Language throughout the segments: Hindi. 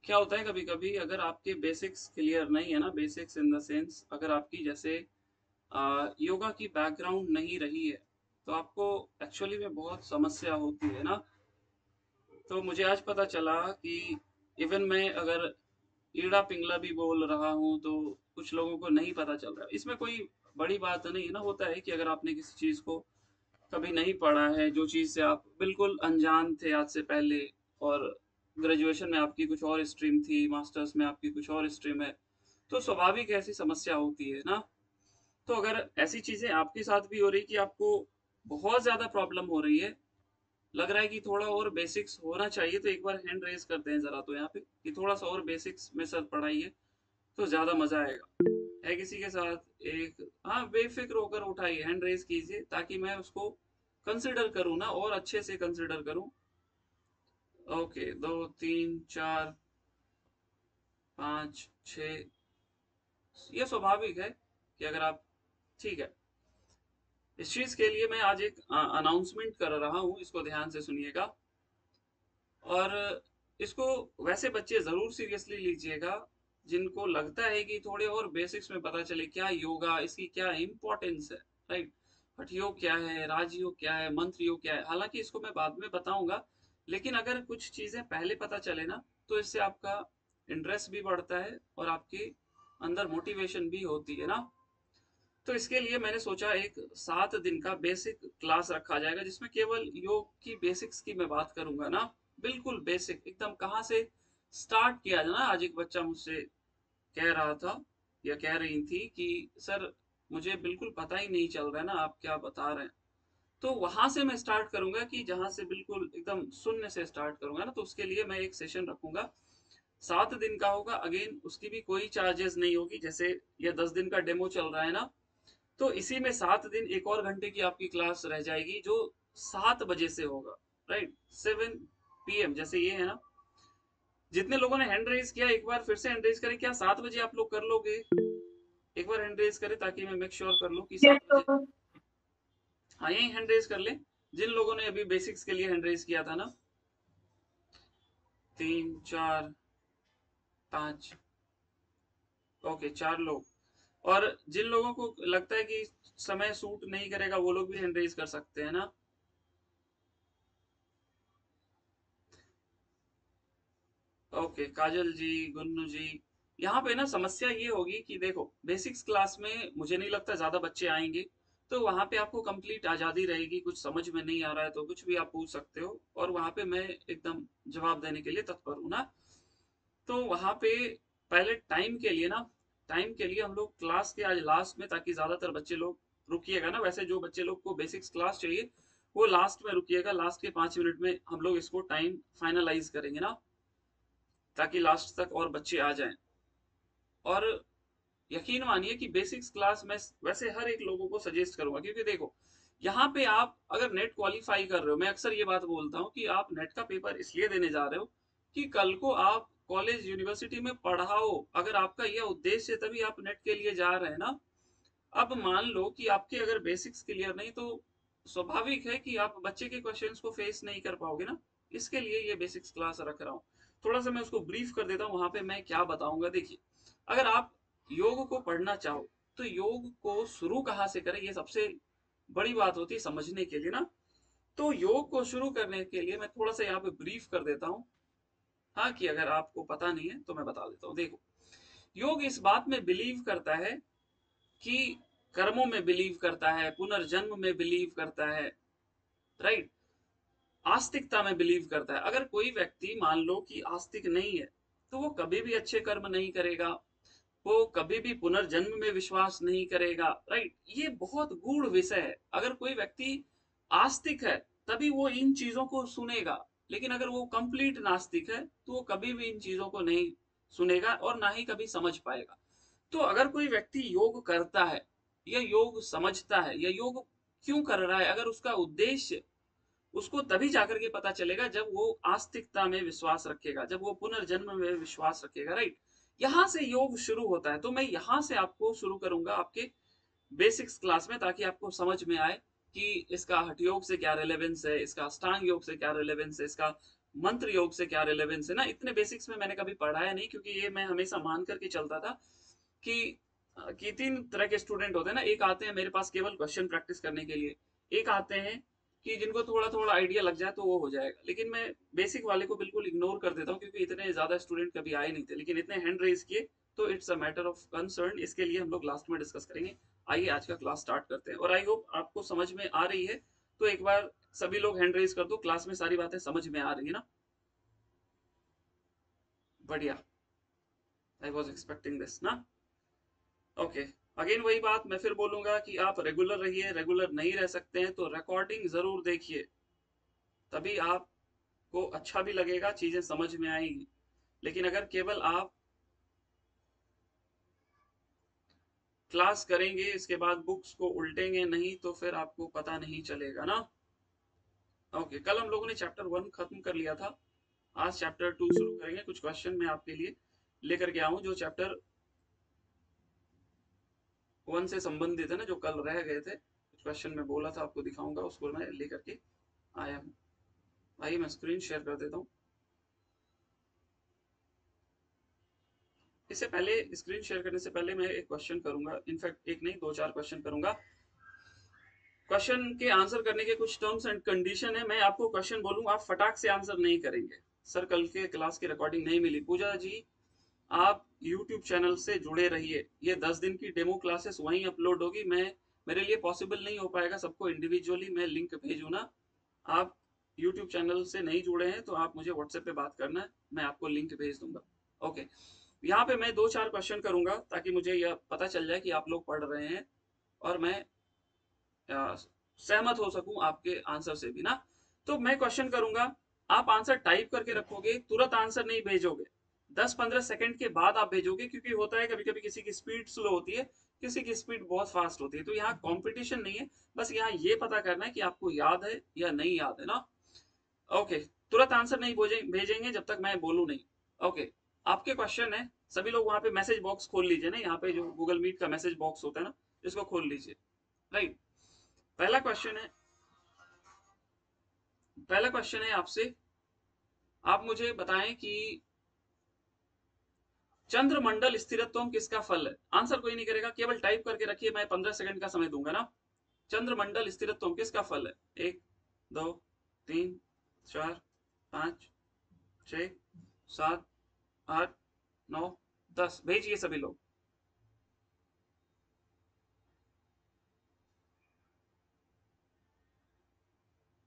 क्या होता है कभी कभी अगर आपके बेसिक्स क्लियर नहीं है ना, बेसिक्स इन द सेंस अगर आपकी जैसे योगा की बैकग्राउंड नहीं रही है तो आपको एक्चुअली में बहुत समस्या होती है ना। तो मुझे आज पता चला कि इवन मैं अगर ईड़ा पिंगला भी बोल रहा हूँ तो कुछ लोगों को नहीं पता चल रहा। इसमें कोई बड़ी बात नहीं है ना। होता है कि अगर आपने किसी चीज को कभी नहीं पढ़ा है, जो चीज से आप बिल्कुल अनजान थे आज से पहले, और ग्रेजुएशन में आपकी कुछ और स्ट्रीम थी, मास्टर्स में आपकी कुछ और स्ट्रीम है, तो स्वाभाविक ऐसी समस्या होती है ना। तो अगर ऐसी चीजें आपके साथ भी हो रही कि आपको बहुत ज्यादा प्रॉब्लम हो रही है, लग रहा है कि थोड़ा और बेसिक्स होना चाहिए, तो एक बार हैंड रेज करते हैं जरा तो यहाँ पे कि थोड़ा सा और बेसिक्स में सर पढ़ाइए तो ज्यादा मजा आएगा। है किसी के साथ एक, हाँ बेफिक्र होकर उठाइए, हैंड रेज कीजिए ताकि मैं उसको कंसिडर करूँ ना, और अच्छे से कंसिडर करूँ। ओके, दो तीन चार पाँच छ, ये स्वाभाविक है कि अगर आप, ठीक है। इस चीज के लिए मैं आज एक अनाउंसमेंट कर रहा हूँ, इसको ध्यान से सुनिएगा। और इसको वैसे बच्चे जरूर सीरियसली लीजिएगा जिनको लगता है कि थोड़े और बेसिक्स में पता चले क्या योगा, इसकी क्या इम्पोर्टेंस है, राइट। हठ योग क्या है, राजयोग क्या है, मंत्र योग क्या है, हालांकि इसको मैं बाद में बताऊंगा। लेकिन अगर कुछ चीजें पहले पता चले ना, तो इससे आपका इंटरेस्ट भी बढ़ता है और आपके अंदर मोटिवेशन भी होती है ना। तो इसके लिए मैंने सोचा एक 7 दिन का बेसिक क्लास रखा जाएगा जिसमें केवल योग की बेसिक्स की मैं बात करूंगा ना। बिल्कुल बेसिक एकदम, कहाँ से स्टार्ट किया जाए ना। आज एक बच्चा मुझसे कह रहा था या कह रही थी कि सर मुझे बिल्कुल पता ही नहीं चल रहा है ना आप क्या बता रहे हैं। तो वहां से मैं स्टार्ट करूंगा कि जहां से बिल्कुल एकदम शून्य से स्टार्ट करूंगा ना, तो उसके लिए मैं एक सेशन रखूंगा। 7 दिन का होगा, अगेन उसकी भी कोई चार्जेस नहीं होगी। जैसे ये 10 दिन का डेमो चल रहा है ना, तो इसी में 7 दिन एक और घंटे की आपकी क्लास रह जाएगी जो 7 बजे से होगा, राइट। 7 PM जैसे ये है ना। जितने लोगों ने हैंड रेज किया एक बार फिर से हैंड रेज करें, क्या 7 बजे आप लोग कर लोगे? एक बार हैंड रेज करें ताकि मैं मेक श्योर कर लूं कि यस 7 बजे। सर। हाँ, यही हैंड रेज कर ले जिन लोगों ने अभी बेसिक्स के लिए हैंड रेज किया था ना। 3 4 5, ओके 4 लोग। और जिन लोगों को लगता है कि समय सूट नहीं करेगा वो लोग भी हैंड रेज कर सकते हैं ना। ओके, काजल जी, गुन्नू जी, यहाँ पे ना समस्या ये होगी कि देखो बेसिक्स क्लास में मुझे नहीं लगता ज्यादा बच्चे आएंगे। तो वहां पे आपको कंप्लीट आजादी रहेगी, कुछ समझ में नहीं आ रहा है तो कुछ भी आप पूछ सकते हो, और वहां पे मैं एकदम जवाब देने के लिए तत्पर हूँ ना। तो वहां पे पहले टाइम के लिए ना, टाइम के लिए हम लोग क्लास के आज लास्ट में, ताकि ज्यादातर बच्चे लोग रुकिएगा ना, वैसे जो बच्चे लोग को बेसिक्स क्लास चाहिए वो लास्ट में रुकिएगा, लास्ट के 5 मिनट में हम लोग इसको टाइम फाइनलाइज करेंगे ना, ताकि लास्ट तक और बच्चे आ जाएं। और यकीन मानिए कि बेसिक्स क्लास में वैसे हर एक लोगों को सजेस्ट करूंगा, क्योंकि देखो यहाँ पे आप अगर नेट क्वालिफाई कर रहे हो, मैं अक्सर ये बात बोलता हूँ कि आप नेट का पेपर इसलिए देने जा रहे हो कि कल को आप कॉलेज यूनिवर्सिटी में पढ़ाओ। अगर आपका यह उद्देश्य है तभी आप नेट के लिए जा रहे हैं ना। अब मान लो कि आपके अगर बेसिक्स क्लियर नहीं, तो स्वाभाविक है कि आप बच्चे के क्वेश्चंस को फेस नहीं कर पाओगे ना। इसके लिए ये बेसिक्स क्लास रख रहा हूँ। थोड़ा सा मैं उसको ब्रीफ कर देता हूँ वहां पे मैं क्या बताऊंगा। देखिए, अगर आप योग को पढ़ना चाहो तो योग को शुरू कहाँ से करें, ये सबसे बड़ी बात होती है समझने के लिए ना। तो योग को शुरू करने के लिए मैं थोड़ा सा यहाँ पे ब्रीफ कर देता हूँ। हाँ, कि अगर आपको पता नहीं है तो मैं बता देता हूँ। देखो, योग इस बात में बिलीव करता है कि कर्मों में बिलीव करता है, पुनर्जन्म में बिलीव करता है, राइट। आस्तिकता में बिलीव करता है। अगर कोई व्यक्ति मान लो कि आस्तिक नहीं है तो वो कभी भी अच्छे कर्म नहीं करेगा, वो कभी भी पुनर्जन्म में विश्वास नहीं करेगा, राइट। ये बहुत गूढ़ विषय है। अगर कोई व्यक्ति आस्तिक है तभी वो इन चीजों को सुनेगा, लेकिन अगर वो कंप्लीट नास्तिक है तो वो कभी भी इन चीजों को नहीं सुनेगा और ना ही कभी समझ पाएगा। तो अगर कोई व्यक्ति योग करता है या योग समझता है या योग क्यों कर रहा है, अगर उसका उद्देश्य, उसको तभी जाकर के पता चलेगा जब वो आस्तिकता में विश्वास रखेगा, जब वो पुनर्जन्म में विश्वास रखेगा, राइट। यहां से योग शुरू होता है। तो मैं यहां से आपको शुरू करूंगा आपके बेसिक्स क्लास में, ताकि आपको समझ में आए कि इसका हठ योग से क्या रिलेवेंस है, इसका अष्टांग योग से क्या रिलेवेंस है, इसका मंत्र योग से क्या रिलेवेंस है ना, इतने बेसिक्स में मैंने कभी पढ़ाया नहीं, क्योंकि ये मैं हमेशा मान करके चलता था कि तीन तरह के स्टूडेंट होते हैं ना। एक आते हैं मेरे पास केवल क्वेश्चन प्रैक्टिस करने के लिए, एक आते हैं कि जिनको थोड़ा थोड़ा आइडिया लग जाए तो वो हो जाएगा। लेकिन मैं बेसिक वाले को बिल्कुल इग्नोर कर देता हूँ, क्योंकि इतने ज्यादा स्टूडेंट कभी आए नहीं थे, लेकिन इतने हैंड रेज किए तो it's a matter of concern. इसके लिए हम लोग लास्ट में डिस्कस करेंगे। आइए आज का क्लास स्टार्ट करते हैं, और आई होप आपको समझ में आ रही है। तो एक बार सभी लोग हैंड रेज कर दो, क्लास में सारी बातें समझ में आ रही है ना। बढ़िया, आई वॉज एक्सपेक्टिंग दिस ना। ओके, अगेन वही बात मैं फिर बोलूंगा कि आप रेगुलर रहिए। रेगुलर नहीं रह सकते हैं तो रिकॉर्डिंग जरूर देखिए, तभी आपको अच्छा भी लगेगा, चीजें समझ में आएंगी। लेकिन अगर केवल आप क्लास करेंगे इसके बाद बुक्स को उल्टेंगे नहीं, तो फिर आपको पता नहीं चलेगा ना। ओके, कल हम लोगों ने चैप्टर 1 खत्म कर लिया था। आज चैप्टर 2 शुरू करेंगे। कुछ क्वेश्चन मैं आपके लिए लेकर के आऊं जो चैप्टर 1 से संबंधित है ना, जो कल रह गए थे। कुछ क्वेश्चन मैं बोला था आपको दिखाऊंगा, उसको मैं लेकर के आया हूँ। आइए मैं स्क्रीन शेयर कर देता हूँ। इससे पहले, स्क्रीन शेयर करने से पहले मैं एक क्वेश्चन करूंगा, इनफैक्ट एक नहीं दो चार क्वेश्चन करूंगा। क्वेश्चन के आंसर करने के कुछ टर्म्स एंड कंडीशन है। मैं आपको क्वेश्चन बोलूंगा, आप फटाक से आंसर नहीं करेंगे। सर कल के क्लास की रिकॉर्डिंग नहीं मिली। पूजा जी, आप YouTube चैनल से जुड़े रहिए। ये 10 दिन की डेमो क्लासेस वहीं अपलोड होगी। मैं, मेरे लिए पॉसिबल नहीं हो पाएगा सबको इंडिविजुअली मैं लिंक भेजू ना। आप YouTube चैनल से नहीं जुड़े हैं तो आप मुझे व्हाट्सएप पे बात करना है, मैं आपको लिंक भेज दूंगा। ओके, यहाँ पे मैं दो चार क्वेश्चन करूंगा ताकि मुझे यह पता चल जाए कि आप लोग पढ़ रहे हैं, और मैं सहमत हो सकूं आपके आंसर से भी ना। तो मैं क्वेश्चन करूंगा, आप आंसर टाइप करके रखोगे, तुरंत आंसर नहीं भेजोगे। 10-15 सेकंड के बाद आप भेजोगे, क्योंकि होता है कभी कभी किसी की स्पीड स्लो होती है, किसी की स्पीड बहुत फास्ट होती है। तो यहाँ कंपटीशन नहीं है, बस यहाँ ये पता करना है कि आपको याद है या नहीं याद है ना। ओके, तुरंत आंसर नहीं भेजेंगे जब तक मैं बोलूं नहीं। ओके, आपके क्वेश्चन है। सभी लोग वहां पे मैसेज बॉक्स खोल लीजिए ना, यहाँ पे जो गूगल मीट का मैसेज बॉक्स होता है ना, इसको खोल लीजिए। राइट, पहला क्वेश्चन है, पहला क्वेश्चन है आपसे। आप मुझे बताएं कि चंद्रमंडल स्थिरत्व किसका फल है। आंसर कोई नहीं करेगा, केवल टाइप करके रखिए, मैं 15 सेकंड का समय दूंगा ना। चंद्रमंडल स्थिरत्व किसका फल है। 1 2 3 4 5 6 7 8 9 10, भेजिए सभी लोग।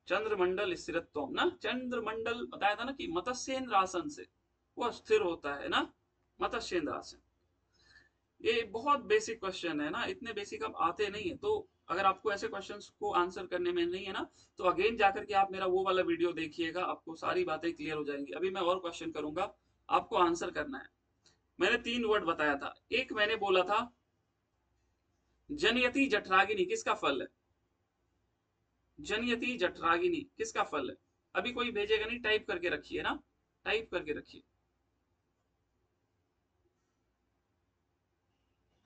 चंद्रमंडल स्थिरत्व ना, चंद्रमंडल बताया था ना कि मत्स्येंद्र आसन से वो स्थिर होता है ना, मत्स्येंद्र आसन। ये बहुत बेसिक क्वेश्चन है ना, इतने बेसिक अब आते नहीं है। तो अगर आपको ऐसे क्वेश्चंस को आंसर करने में नहीं है ना, तो अगेन जाकर के आप मेरा वो वाला वीडियो देखिएगा, आपको सारी बातें क्लियर हो जाएंगी। अभी मैं और क्वेश्चन करूंगा, आपको आंसर करना है। मैंने 3 वर्ड बताया था। एक मैंने बोला था जनयति जठरागिनी किसका फल है। जनयति जठरागिनी किसका फल है। अभी कोई भेजेगा नहीं, टाइप करके रखिए ना, टाइप करके रखिए।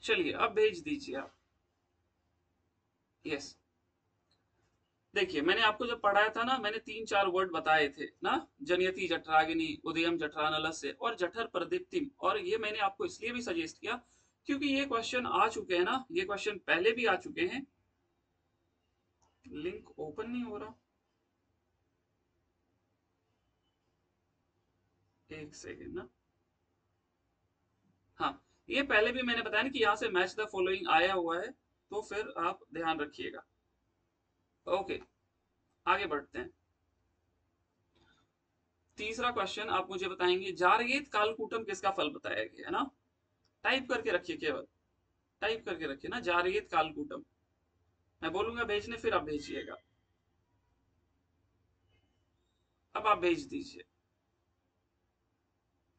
चलिए अब भेज दीजिए आप। यस, देखिए मैंने आपको जब पढ़ाया था ना, मैंने 3-4 वर्ड बताए थे ना। जनयति जठरागिनी, उदयम जठरानलस्य और जठर प्रदीप्तिम। और ये मैंने आपको इसलिए भी सजेस्ट किया क्योंकि ये क्वेश्चन आ चुके हैं ना, ये क्वेश्चन पहले भी आ चुके हैं। लिंक ओपन नहीं हो रहा, एक सेकेंड ना। हाँ, ये पहले भी मैंने बताया ना कि यहाँ से मैच द फॉलोइंग आया हुआ है, तो फिर आप ध्यान रखिएगा। ओके, आगे बढ़ते हैं। तीसरा क्वेश्चन आप मुझे बताएंगे, जारयेत कालकूटम किसका फल बताया गया है ना। टाइप करके रखिए, केवल टाइप करके रखिए ना, जारयेत कालकूटम। मैं बोलूंगा भेजने, फिर आप भेजिएगा। अब आप भेज दीजिए।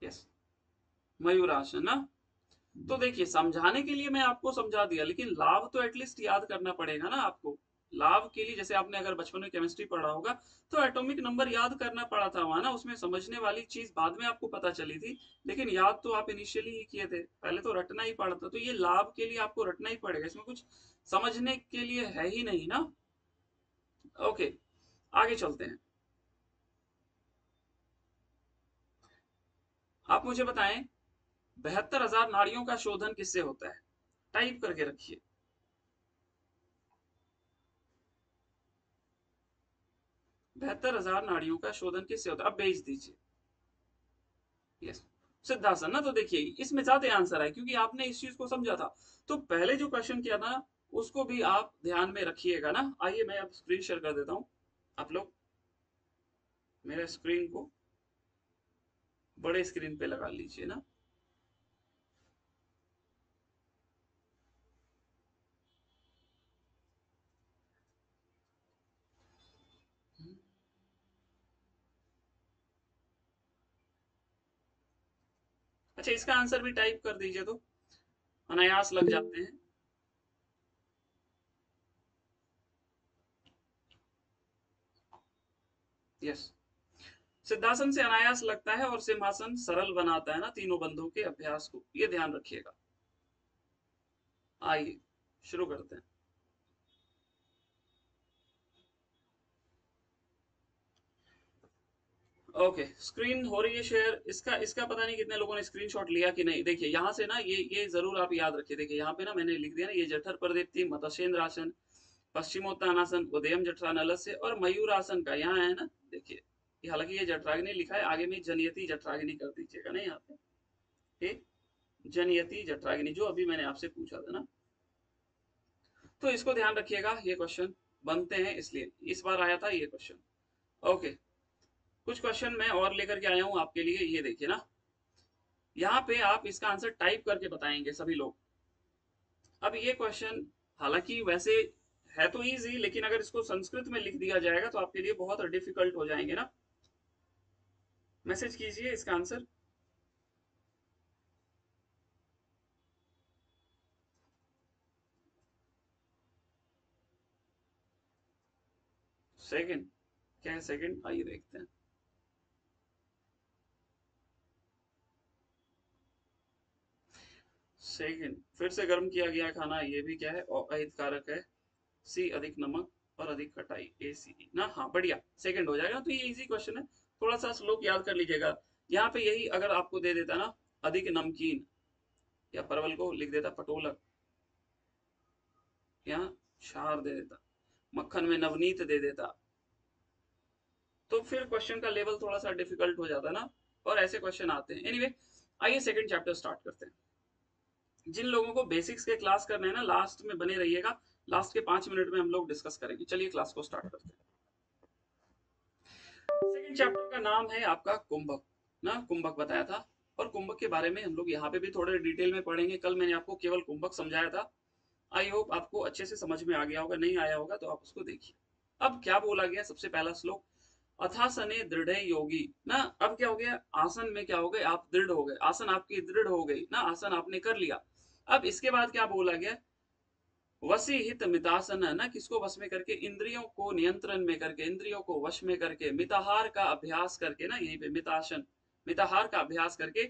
यस, मयूरासन ना। तो देखिए, समझाने के लिए मैं आपको समझा दिया, लेकिन लाभ तो एटलीस्ट याद करना पड़ेगा ना आपको। लाभ के लिए, जैसे आपने अगर बचपन में केमिस्ट्री पढ़ा होगा, तो एटॉमिक नंबर याद करना पड़ा था वहां ना, उसमें समझने वाली चीज बाद में आपको पता चली थी। लेकिन याद तो आप इनिशियली ही किए थे, पहले तो रटना ही पड़ा था। तो ये लाभ के लिए आपको रटना ही पड़ेगा, इसमें कुछ समझने के लिए है ही नहीं ना। ओके, आगे चलते हैं। आप मुझे बताएं 72,000 नाड़ियों का शोधन किससे होता है? टाइप करके रखिए। 72,000 नाड़ियों का शोधन किससे होता है? अब भेज दीजिए। यस, सिद्धासन ना। तो देखिए इसमें ज्यादा आंसर है क्योंकि आपने इस चीज को समझा था। तो पहले जो क्वेश्चन किया था उसको भी आप ध्यान में रखिएगा ना। आइए मैं अब स्क्रीन शेयर कर देता हूँ। आप लोग मेरे स्क्रीन को बड़े स्क्रीन पे लगा लीजिए ना। अच्छा, इसका आंसर भी टाइप कर दीजिए तो अनायास लग जाते हैं। यस, सिद्धासन से अनायास लगता है और सिंहासन सरल बनाता है ना तीनों बंधों के अभ्यास को, ये ध्यान रखिएगा। आइए शुरू करते हैं। ओके, स्क्रीन हो रही है शेयर। इसका इसका पता नहीं कितने लोगों ने स्क्रीनशॉट लिया कि नहीं। देखिए यहाँ से ना ये जरूर आप याद रखिए। देखिए यहाँ पे ना मैंने लिख दिया ना, ये जठर प्रदीप्ति मत्स्येंद्रासन, पश्चिमोत्तानासन, उदयम जठरानलस्य और मयूरासन का यहाँ है ना। देखिए ये हालांकि ये जठराग्नि लिखा है, आगे में जनयति जठराग्नि कर दीजिएगा ना यहाँ पे। ठीक, जनयति जठराग्नि जो अभी मैंने आपसे पूछा था ना। तो इसको ध्यान रखिएगा, ये क्वेश्चन बनते हैं इसलिए इस बार आया था ये क्वेश्चन। ओके, कुछ क्वेश्चन मैं और लेकर के आया हूं आपके लिए। ये देखिए ना, यहाँ पे आप इसका आंसर टाइप करके बताएंगे सभी लोग। अब ये क्वेश्चन हालांकि वैसे है तो इजी, लेकिन अगर इसको संस्कृत में लिख दिया जाएगा तो आपके लिए बहुत डिफिकल्ट हो जाएंगे ना। मैसेज कीजिए इसका आंसर। सेकंड, क्या है सेकंड? आइए देखते हैं। सेकंड, फिर से गर्म किया गया खाना, ये भी क्या है? अहितकारक है। सी, अधिक नमक और अधिक खटाई। ए सी ना। हाँ बढ़िया, सेकंड हो जाएगा। तो ये इजी क्वेश्चन है, थोड़ा सा श्लोक याद कर लीजिएगा। यहाँ पे यही अगर आपको दे देता ना, अधिक नमकीन, या परवल को लिख देता पटोलक, यहाँ क्षार दे देता, मक्खन में नवनीत दे देता, तो फिर क्वेश्चन का लेवल थोड़ा सा डिफिकल्ट हो जाता ना। और ऐसे क्वेश्चन आते हैं। एनीवे, आइए सेकंड चैप्टर स्टार्ट करते हैं। जिन लोगों को बेसिक्स के क्लास करने हैं ना, लास्ट में बने रहिएगा। लास्ट के 5 मिनट में हम लोग डिस्कस करेंगे। चलिए क्लास को स्टार्ट करते हैं। सेकंड चैप्टर का नाम है आपका कुंभक ना। कुंभक बताया था, और कुंभक के बारे में हम लोग यहाँ पे भी थोड़े डिटेल में पढ़ेंगे। कल मैंने आपको केवल कुंभक समझाया था। आई होप आपको अच्छे से समझ में आ गया होगा। नहीं आया होगा तो आप उसको देखिए। अब क्या बोला गया, सबसे पहला श्लोक, अथासने दृढ़ योगी ना। अब क्या हो गया, आसन में क्या हो गए, आप दृढ़ हो गए, आसन आपकी दृढ़ हो गई ना, आसन आपने कर लिया। अब इसके बाद क्या बोला गया, वसी हित मितासन ना, किसको वश में करके, इंद्रियों को नियंत्रण में करके, इंद्रियों को वश में करके, मिताहार का अभ्यास करके ना, यहीं पे मितासन, मिताहार का अभ्यास करके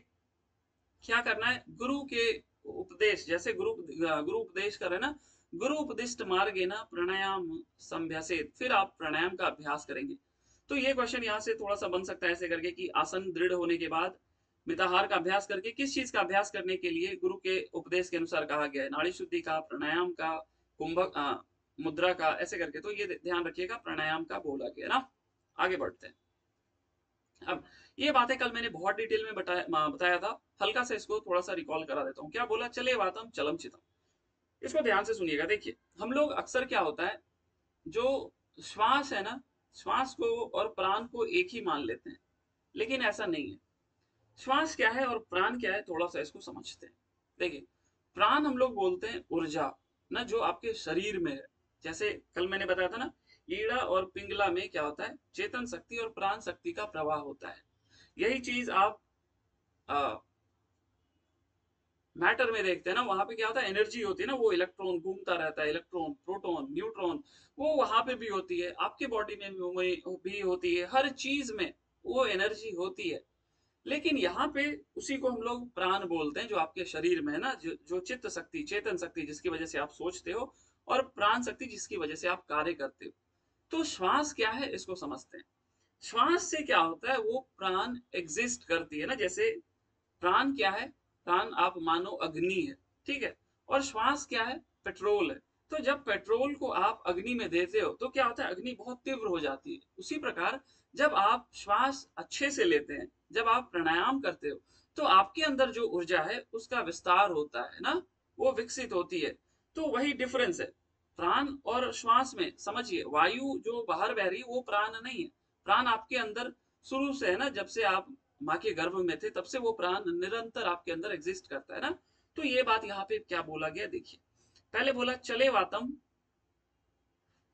क्या करना है, गुरु के उपदेश, जैसे गुरु उपदेश करे ना, गुरु उपदिष्ट मार्गे ना प्राणायाम संभ्यसेत, फिर आप प्राणायाम का अभ्यास करेंगे। तो ये क्वेश्चन यहाँ से थोड़ा सा बन सकता है ऐसे करके कि आसन दृढ़ होने के बाद मिताहार का अभ्यास करके, किस चीज का अभ्यास करने के लिए, गुरु के उपदेश के अनुसार कहा गया है, नाड़ी शुद्धि का, प्राणायाम का, कुंभक मुद्रा का, ऐसे करके। तो ये ध्यान रखिएगा, प्राणायाम का बोला गया ना। आगे बढ़ते हैं। अब ये बातें कल मैंने बहुत डिटेल में बताया था। हल्का से इसको थोड़ा सा रिकॉल करा देता हूँ। क्या बोला, चले वातम चलम चितम। इसको ध्यान से सुनिएगा। देखिए हम लोग अक्सर क्या होता है, जो श्वास है ना, श्वास को और प्राण को एक ही मान लेते हैं, लेकिन ऐसा नहीं है। श्वास क्या है और प्राण क्या है, थोड़ा सा इसको समझते हैं। देखिए, प्राण हम लोग बोलते हैं ऊर्जा ना, जो आपके शरीर में है। जैसे कल मैंने बताया था ना, ईड़ा और पिंगला में क्या होता है, चेतन शक्ति और प्राण शक्ति का प्रवाह होता है। यही चीज आप मैटर में देखते हैं ना, वहां पे क्या होता है, एनर्जी होती है ना, वो इलेक्ट्रॉन घूमता रहता है, इलेक्ट्रॉन, प्रोटॉन, न्यूट्रॉन, वो वहां पे भी होती है, आपके बॉडी में भी होती है, हर चीज में वो एनर्जी होती है। लेकिन यहाँ पे उसी को हम लोग प्राण बोलते हैं, जो आपके शरीर में है ना, जो चित्त शक्ति, चेतन शक्ति, जिसकी वजह से आप सोचते हो, और प्राण शक्ति, जिसकी वजह से आप कार्य करते हो। तो श्वास क्या है, इसको समझते हैं। श्वास से क्या होता है, वो प्राण एग्जिस्ट करती है ना। जैसे प्राण क्या है? प्राण आप मानो अग्नि है, ठीक है? और श्वास क्या है? पेट्रोल है। तो जब पेट्रोल को आप अग्नि में देते हो तो क्या होता है? अग्नि बहुत तीव्र हो जाती है। उसी प्रकार जब आप श्वास अच्छे से लेते हैं, जब आप प्राणायाम करते हो, तो आपके अंदर जो ऊर्जा है उसका विस्तार होता है ना, वो विकसित होती है। तो वही डिफरेंस है प्राण और श्वास में। समझिए, वायु जो बाहर बह रही है वो प्राण नहीं है। प्राण आपके अंदर शुरू से है ना, जब से आप माँ के गर्भ में थे तब से वो प्राण निरंतर आपके अंदर एग्जिस्ट करता है ना। तो ये बात यहाँ पे क्या बोला गया देखिए। पहले बोला चले वातम,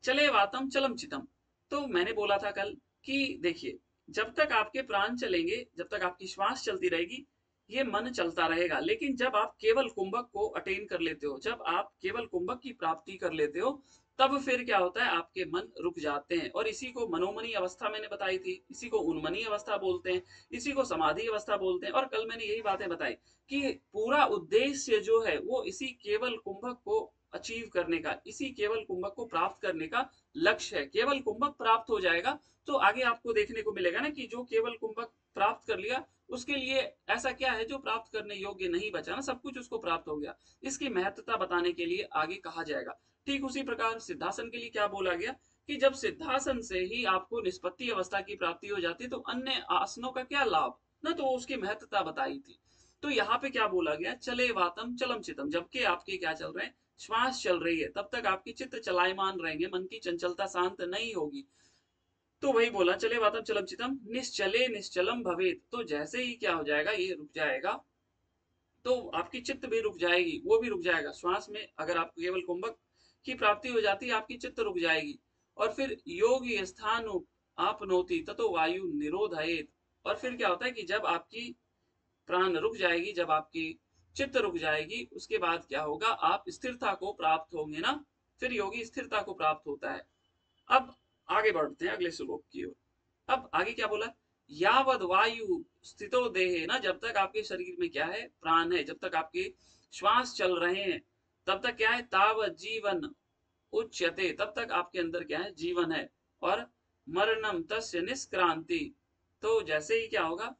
चले वातम चलम चितम। तो मैंने बोला था कल कि देखिए, जब तक आपके प्राण चलेंगे, जब तक आपकी श्वास चलती रहेगी, ये मन चलता रहेगा। लेकिन जब आप केवल कुंभक को अटेन कर लेते हो, जब आप केवल कुंभक की प्राप्ति कर लेते हो, तब फिर क्या होता है? आपके मन रुक जाते हैं। और इसी को मनोमनी अवस्था मैंने बताई थी, इसी को उन्मनी अवस्था बोलते हैं, इसी को समाधि अवस्था बोलते हैं। और कल मैंने यही बातें बताई कि पूरा उद्देश्य जो है वो इसी केवल कुंभक को अचीव करने का, इसी केवल कुंभक को प्राप्त करने का लक्ष्य है। केवल कुंभक प्राप्त हो जाएगा तो आगे आपको देखने को मिलेगा ना कि जो केवल कुंभक प्राप्त कर लिया, उसके लिए ऐसा क्या है जो प्राप्त करने योग्य नहीं बचा ना, सब कुछ उसको प्राप्त हो गया। इसकी महत्ता बताने के लिए आगे कहा जाएगा। ठीक उसी प्रकार सिद्धासन के लिए क्या बोला गया कि जब सिद्धासन से ही आपको निष्पत्ति अवस्था की प्राप्ति हो जाती है तो अन्य आसनों का क्या लाभ ना, तो उसकी महत्ता बताई थी। तो यहाँ पे क्या बोला गया? चले वातम चलम चितम। जबकि आपके क्या चल रहे हैं? श्वास चल रही है, तब तक आपकी चित्त चलायमान रहेंगे, मन की चंचलता शांत नहीं होगी। तो वही बोला चले वातम चलम चितम निश्चले निश्चलम भवेत। तो जैसे ही क्या हो जाएगा, ये रुक जाएगा, तो आपकी चित्त भी रुक जाएगी, वो भी रुक जाएगा। श्वास में अगर आपको केवल कुंभक की प्राप्ति हो जाती है, आपकी चित्त रुक जाएगी। और फिर योगी स्थान आपनोति ततो वायु निरोधयेत। और फिर क्या होता है कि जब आपकी प्राण रुक जाएगी, जब आपकी चित्त रुक जाएगी, उसके बाद क्या होगा? आप स्थिरता को प्राप्त होंगे ना। फिर योगी स्थिरता को प्राप्त होता है। अब आगे बढ़ते हैं अगले श्लोक की ओर। अब आगे क्या बोला? यावद वायु स्थितो देहे ना, जब तक आपके शरीर में क्या है? प्राण है, जब तक आपके श्वास चल रहे हैं, तब तक क्या है? तावत जीवन उच्यते, तब तक आपके अंदर क्या है? जीवन है। और मरणम तस्य निष्क्रांति। तो जैसे ही क्या होगा?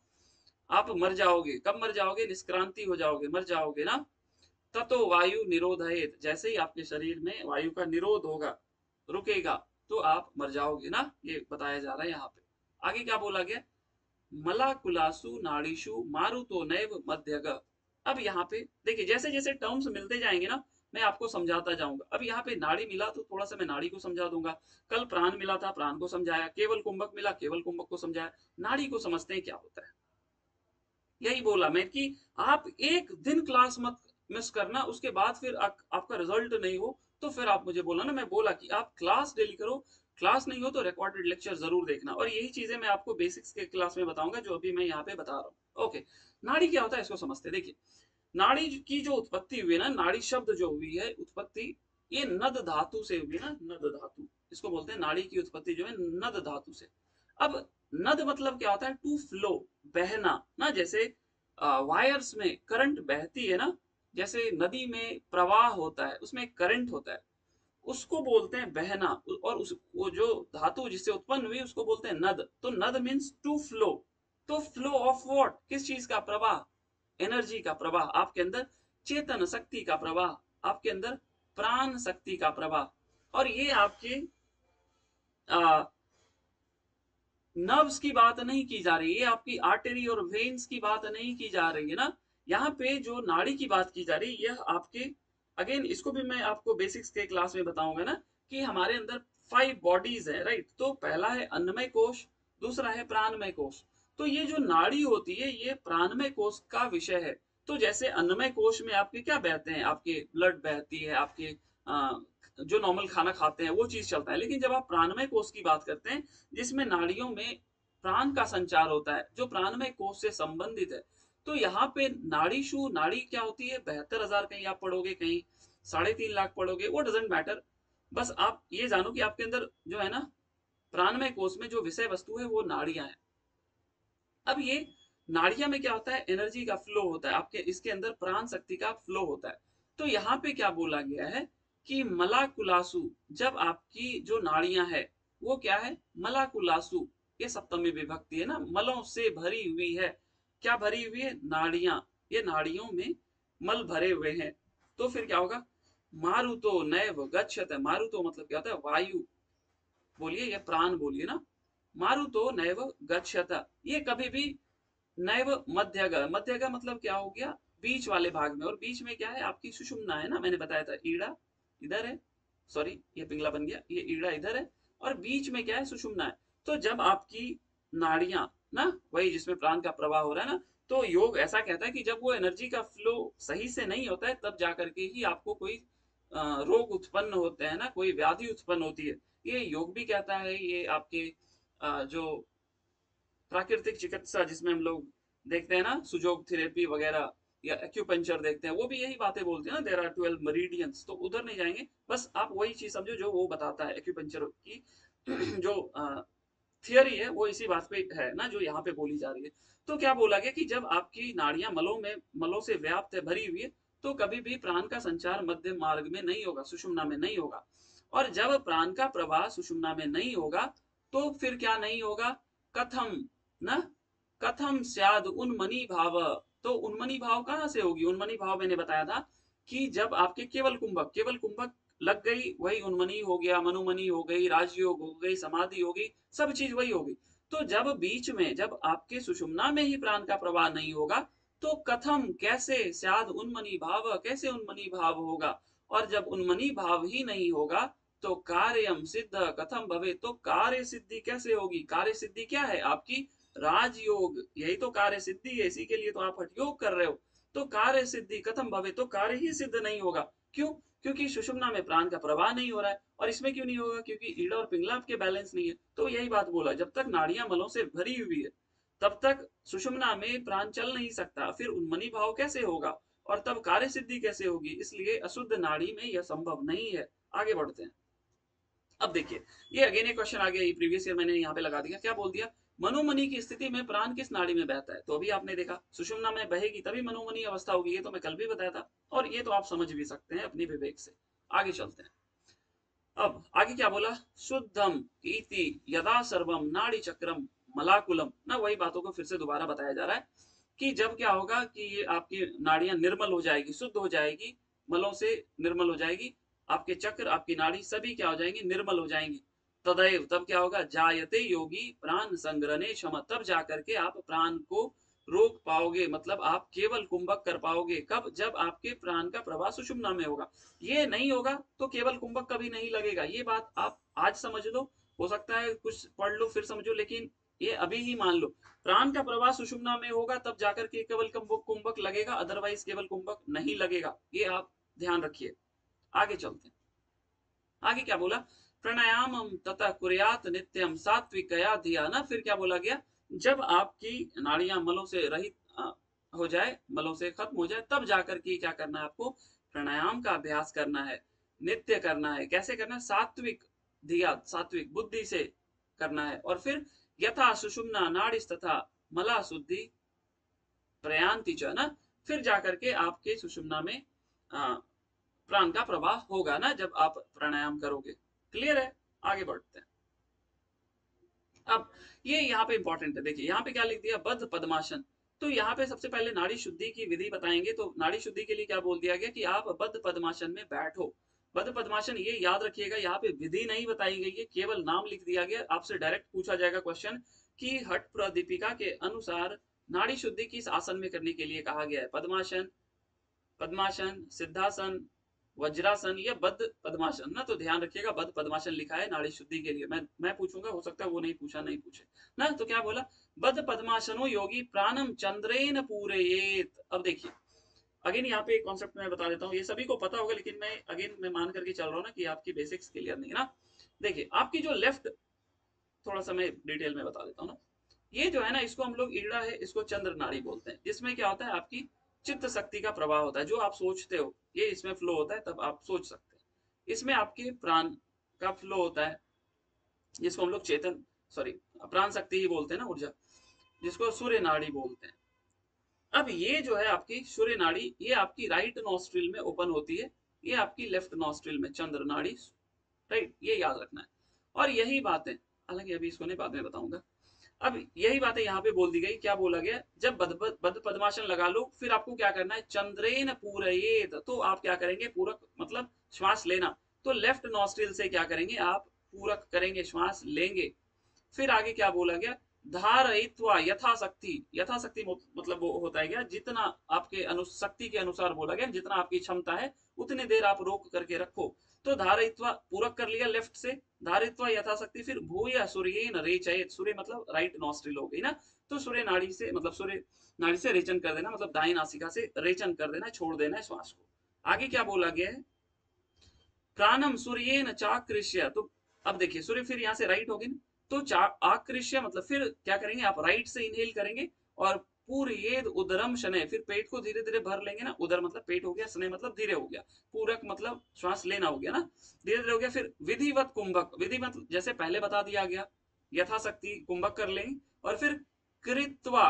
आप मर जाओगे। कब मर जाओगे? निष्क्रांति हो जाओगे, मर जाओगे ना। ततो वायु निरोधयेत, जैसे ही आपके शरीर में वायु का निरोध होगा, रुकेगा, तो आप मर जाओगे ना। ये बताया जा रहा है यहाँ पे। आगे क्या बोला गया? मलाकुलासु नाड़ीशु मारुतो नैव मध्यग। अब यहाँ पे देखिए, जैसे जैसे टर्म्स मिलते जाएंगे ना, मैं आपको समझाता जाऊंगा। अब यहाँ पे नाड़ी मिला तो थोड़ा सा मैं नाड़ी को समझा दूंगा। कल प्राण मिला था, प्राण को समझाया। केवल कुंभक मिला, केवल कुंभक को समझाया। नाड़ी को समझते हैं क्या होता है। यही बोला मैं कि आप एक दिन क्लास मत मिस करना, उसके बाद फिर आपका रिजल्ट नहीं हो तो फिर आप मुझे बोला ना। मैं बोला कि आप क्लास डेली करो, क्लास नहीं हो तो रिकॉर्डेड लेक्चर जरूर देखना। और यही चीजें मैं आपको बेसिक्स के क्लास में बताऊंगा जो अभी मैं यहाँ पे बता रहा हूँ। ओके, नाड़ी क्या होता है इसको समझते हैं। देखिए, नाड़ी की जो उत्पत्ति हुई है ना, नाड़ी शब्द जो हुई है उत्पत्ति, ये नद धातु से हुई ना, नद धातु। इसको बोलते हैं नाड़ी की उत्पत्ति जो है नद धातु से। अब नद मतलब क्या होता है? टू फ्लो, बहना ना। जैसे वायर्स में करंट बहती है ना, जैसे नदी में प्रवाह होता है, उसमें करंट होता है, उसको बोलते हैं बहना। और वो जो धातु जिससे उत्पन्न हुई उसको बोलते हैं नद। तो नद मीन्स टू फ्लो। तो फ्लो ऑफ व्हाट? किस चीज का प्रवाह? एनर्जी का प्रवाह आपके अंदर, चेतन शक्ति का प्रवाह आपके अंदर, प्राण शक्ति का प्रवाह। और ये आपके नर्व्स की बात नहीं की जा रही है, आपकी आर्टरी और वेन्स की बात नहीं की जा रही है ना। यहाँ पे जो नाड़ी की बात की जा रही है, यह आपके, अगेन इसको भी मैं आपको बेसिक्स के क्लास में बताऊंगा ना, कि हमारे अंदर 5 बॉडीज है, राइट। तो पहला है अन्नमय कोश, दूसरा है प्राणमय कोश। तो ये जो नाड़ी होती है ये प्राणमय कोश का विषय है। तो जैसे अन्नमय कोश में आपके क्या बहते हैं? आपके ब्लड बहती है, आपके जो नॉर्मल खाना खाते हैं वो चीज चलता है। लेकिन जब आप प्राणमय कोश की बात करते हैं, जिसमें नाड़ियों में प्राण का संचार होता है, जो प्राणमय कोश से संबंधित है, तो यहाँ पे नाड़ीशु, नाड़ी क्या होती है? 72,000 कहीं आप पढ़ोगे, कहीं 3.5 लाख पढ़ोगे, वो डजेंट मैटर। बस आप ये जानो कि आपके अंदर जो है ना, प्राणमय कोश में जो विषय वस्तु है वो नाड़ियां हैं। अब ये नाड़ियां में क्या होता है? एनर्जी का फ्लो होता है आपके, इसके अंदर प्राण शक्ति का फ्लो होता है। तो यहाँ पे क्या बोला गया है कि मलाकुलासु, जब आपकी जो नाड़ियां है वो क्या है? मलाकुलासु, ये सप्तमी विभक्ति है ना, मलों से भरी हुई है। क्या भरी हुई है? नाड़ियां। ये नाड़ियों में मल भरे हुए हैं। तो फिर क्या होगा? मारुतो नैव गच्छत। मारुतो मतलब क्या होता है? वायु। बोलिए या प्राण बोलिए ना। मारुतो नैव गच्छत, ये कभी भी नैव मध्यग। मध्यग मतलब क्या हो गया? बीच वाले भाग में। और बीच में क्या है? आपकी सुषुम्ना है ना, मैंने बताया था। ईड़ा इधर है, सॉरी ये पिंगला बन गया, ये ईड़ा इधर है और बीच में क्या है? सुषुम्ना है। तो जब आपकी नाड़ियां ना, वही जिसमें प्राण का प्रवाह हो रहा है ना, तो योग ऐसा कहता है कि जब वो एनर्जी का फ्लो सही से नहीं होता है, तब जाकर के ही आपको कोई रोग उत्पन्न होते हैं ना, कोई व्याधि उत्पन्न होती है। ये योग भी कहता है। ये आपके जो प्राकृतिक चिकित्सा जिसमें हम लोग देखते हैं ना, सुजोग थेरेपी वगैरह या एक्यूपंचर देखते हैं, वो भी यही बातें बोलते हैं ना, देयर आर 12 मेरिडियंस। तो उधर नहीं जाएंगे, बस आप वही चीज समझो जो वो बताता है एक्यूपंचर की जो थियरी है, वो इसी बात पे है ना, जो यहाँ पे बोली जा रही है। तो क्या बोला गया कि जब आपकी नाड़ियां मलों से व्याप्त है, भरी हुई है, तो कभी भी प्राण का संचार मध्य मार्ग में नहीं होगा, सुषुम्ना में नहीं होगा। और जब प्राण का प्रवाह सुषुम्ना में नहीं होगा, तो फिर क्या नहीं होगा? कथम ना, कथम स्याद उन्मनी भाव। तो उन्मनी भाव कहां से होगी? उन्मनी भाव मैंने बताया था कि जब आपके केवल कुंभक लग गई, वही उन्मनी हो गया, मनुमनी हो गई, राजयोग हो गई, समाधि हो गई, सब चीज वही होगी। तो जब बीच में, जब आपके सुषुम्ना में ही प्राण का प्रवाह नहीं होगा, तो कथम कैसे स्याद उन्मनी भाव, कैसे उन्मनी भाव होगा? और जब उन्मनी भाव ही नहीं होगा, तो कार्यम सिद्ध कथम भवे। तो कार्य सिद्धि कैसे होगी? कार्य सिद्धि क्या है? आपकी राजयोग, यही तो कार्य सिद्धि है, इसी के लिए तो आप हठयोग कर रहे हो। तो कार्य सिद्धि कथम भवे, तो कार्य ही सिद्ध नहीं होगा। क्यों? क्योंकि सुषुम्ना में प्राण का प्रवाह नहीं हो रहा है। और इसमें क्यों नहीं होगा? क्योंकि ईड़ा और पिंगला आपके बैलेंस नहीं है। तो यही बात बोला, जब तक नाड़ियां मलों से भरी हुई है, तब तक सुषुम्ना में प्राण चल नहीं सकता। फिर उन्मनी भाव कैसे होगा? और तब कार्य सिद्धि कैसे होगी? इसलिए अशुद्ध नाड़ी में यह संभव नहीं है। आगे बढ़ते हैं। अब देखिए, ये अगेन एक क्वेश्चन आ गया, ये प्रीवियस ईयर मैंने यहाँ पे लगा दिया। क्या बोल दिया? मनोमनी की स्थिति में प्राण किस नाड़ी में बहता है? तो अभी आपने देखा सुषुम्ना में बहेगी तभी मनोमनी अवस्था होगी, ये तो मैं कल भी बताया था। और ये तो आप समझ भी सकते हैं अपनी विवेक से। आगे चलते हैं। अब आगे क्या बोला? शुद्धम इति यदा सर्वम नाड़ी चक्रम मलाकुलम ना, वही बातों को फिर से दोबारा बताया जा रहा है कि जब क्या होगा कि ये आपकी नाड़ियां निर्मल हो जाएगी, शुद्ध हो जाएगी, मलों से निर्मल हो जाएगी, आपके चक्र, आपकी नाड़ी सभी क्या हो जाएंगी? निर्मल हो जाएंगी। तदैव तब क्या होगा? जायते योगी प्राण संग्रहणे क्षम। तब जाकर के आप प्राण को रोक पाओगे, मतलब आप केवल कुंभक कर पाओगे। कब? जब आपके प्राण का प्रवाह सुषुम्ना में होगा। ये नहीं होगा तो केवल कुंभक कभी नहीं लगेगा। ये बात आप आज समझ लो, हो सकता है कुछ पढ़ लो फिर समझो, लेकिन ये अभी ही मान लो। प्राण का प्रवाह सुषुम्ना में होगा, तब जाकर के केवल कुंभक लगेगा, अदरवाइज केवल कुंभक नहीं लगेगा। ये आप ध्यान रखिए। आगे चलते हैं। आगे क्या बोला? प्राणायाम तथा कुर्यात नित्यम सात्विकया धिया ना। फिर क्या बोला गया? जब आपकी नाड़ियां मलों से रहित हो जाए, मलों से खत्म हो जाए, तब जाकर के क्या करना है आपको? प्राणायाम का अभ्यास करना है, नित्य करना है। कैसे करना है? सात्विक धिया, सात्विक बुद्धि से करना है। और फिर यथा सुषुम्ना नाड़ी तथा मला शुद्धि प्रयांति च ना, फिर जाकर के आपके सुषुम्ना में प्राण का प्रवाह होगा ना, जब आप प्राणायाम करोगे। क्लियर है? आगे बढ़ते हैं। अब ये यहाँ पे इंपॉर्टेंट है, देखिए यहाँ पे क्या लिख दिया? बद्ध पद्मासन। तो यहाँ पे सबसे पहले नाड़ी शुद्धि की विधि बताएंगे। तो नाड़ी शुद्धि के लिए क्या बोल दिया गया कि आप बद्ध पद्मासन में बैठो। बद्ध पद्मासन, ये याद रखिएगा, यहाँ पे विधि नहीं बताई गई है, केवल नाम लिख दिया गया। आपसे डायरेक्ट पूछा जाएगा क्वेश्चन कि हठ प्रदीपिका के अनुसार नाड़ी शुद्धि किस आसन में करने के लिए कहा गया है? पद्मासन, पद्मासन, सिद्धासन, वज्रासन या बद्ध पद्मासन ना। तो ध्यान रखिएगा, बद्ध पद्मासन लिखा है नाड़ी शुद्धि के लिए। मैं पूछूंगा, हो सकता है वो नहीं पूछा, नहीं पूछे ना। तो क्या बोला? बद्ध पद्मासनो योगी प्राणम चंद्रेन पूरयेत। अब देखिए, अगेन यहाँ पे एक कॉन्सेप्ट मैं बता देता हूँ, ये सभी को पता होगा, लेकिन मैं मान करके चल रहा हूँ ना कि आपकी बेसिक्स क्लियर नहीं है ना। देखिए आपकी जो लेफ्ट, थोड़ा सा मैं डिटेल में बता देता हूँ ना। ये जो है ना, इसको हम लोग ईड़ा है, इसको चंद्र नाड़ी बोलते हैं। जिसमें क्या होता है? आपकी चित्त शक्ति का प्रवाह होता है। जो आप सोचते हो ये इसमें फ्लो होता है, तब आप सोच सकते हैं। इसमें आपके प्राण का फ्लो होता है, जिसको हम लोग चेतन, सॉरी, प्राण शक्ति ही बोलते हैं ना, ऊर्जा, जिसको सूर्य नाड़ी बोलते हैं। अब ये जो है आपकी सूर्य नाड़ी, ये आपकी राइट नॉस्ट्रिल में ओपन होती है, ये आपकी लेफ्ट नॉस्ट्रिल में चंद्र नाड़ी, राइट, ये याद रखना है। और यही बात है, हालांकि अभी इसको नहीं, बाद में बताऊंगा। अब यही बातें यहाँ पे बोल दी गई, क्या बोला गया, जब बद पद्मासन लगा लो फिर आपको क्या करना है, चंद्रेन पूरयेत, तो आप क्या करेंगे, पूरक मतलब श्वास लेना, तो लेफ्ट नॉस्ट्रिल से क्या करेंगे आप पूरक करेंगे, श्वास लेंगे। फिर आगे क्या बोला गया, धारयित्वा यथाशक्ति, यथाशक्ति मतलब वो होता है क्या, जितना आपके शक्ति के अनुसार बोला गया, जितना आपकी क्षमता है उतनी देर आप रोक करके रखो। तो धारयित्वा पूरक कर लिया लेफ्ट से, धारित्वा यथाशक्ति, फिर भूय सूर्येन रेचयेत, सूर्य मतलब राइट नॉस्ट्रिल हो गई ना, तो सूर्य नाड़ी से मतलब सूर्य नाड़ी से रेचन कर देना, मतलब दाएं नासिका से रेचन कर देना, छोड़ देना है श्वास को। आगे क्या बोला गया है, प्राणम सूर्येन चाकृष्य, तो अब देखिए सूर्य फिर यहाँ से राइट होगी ना, तो आकृष्य मतलब फिर क्या करेंगे आप राइट से इनहेल करेंगे, और पूर्येद उदरम शनय, फिर पेट को धीरे धीरे भर लेंगे ना, उदर मतलब पेट हो गया, शनय मतलब धीरे हो गया, पूरक मतलब श्वास लेना हो गया ना, धीरे धीरे हो गया। फिर विधिवत कुंभक, विधि मतलब जैसे पहले बता दिया गया, यथाशक्ति कुंभक कर लेंगे, और फिर कृत्वा,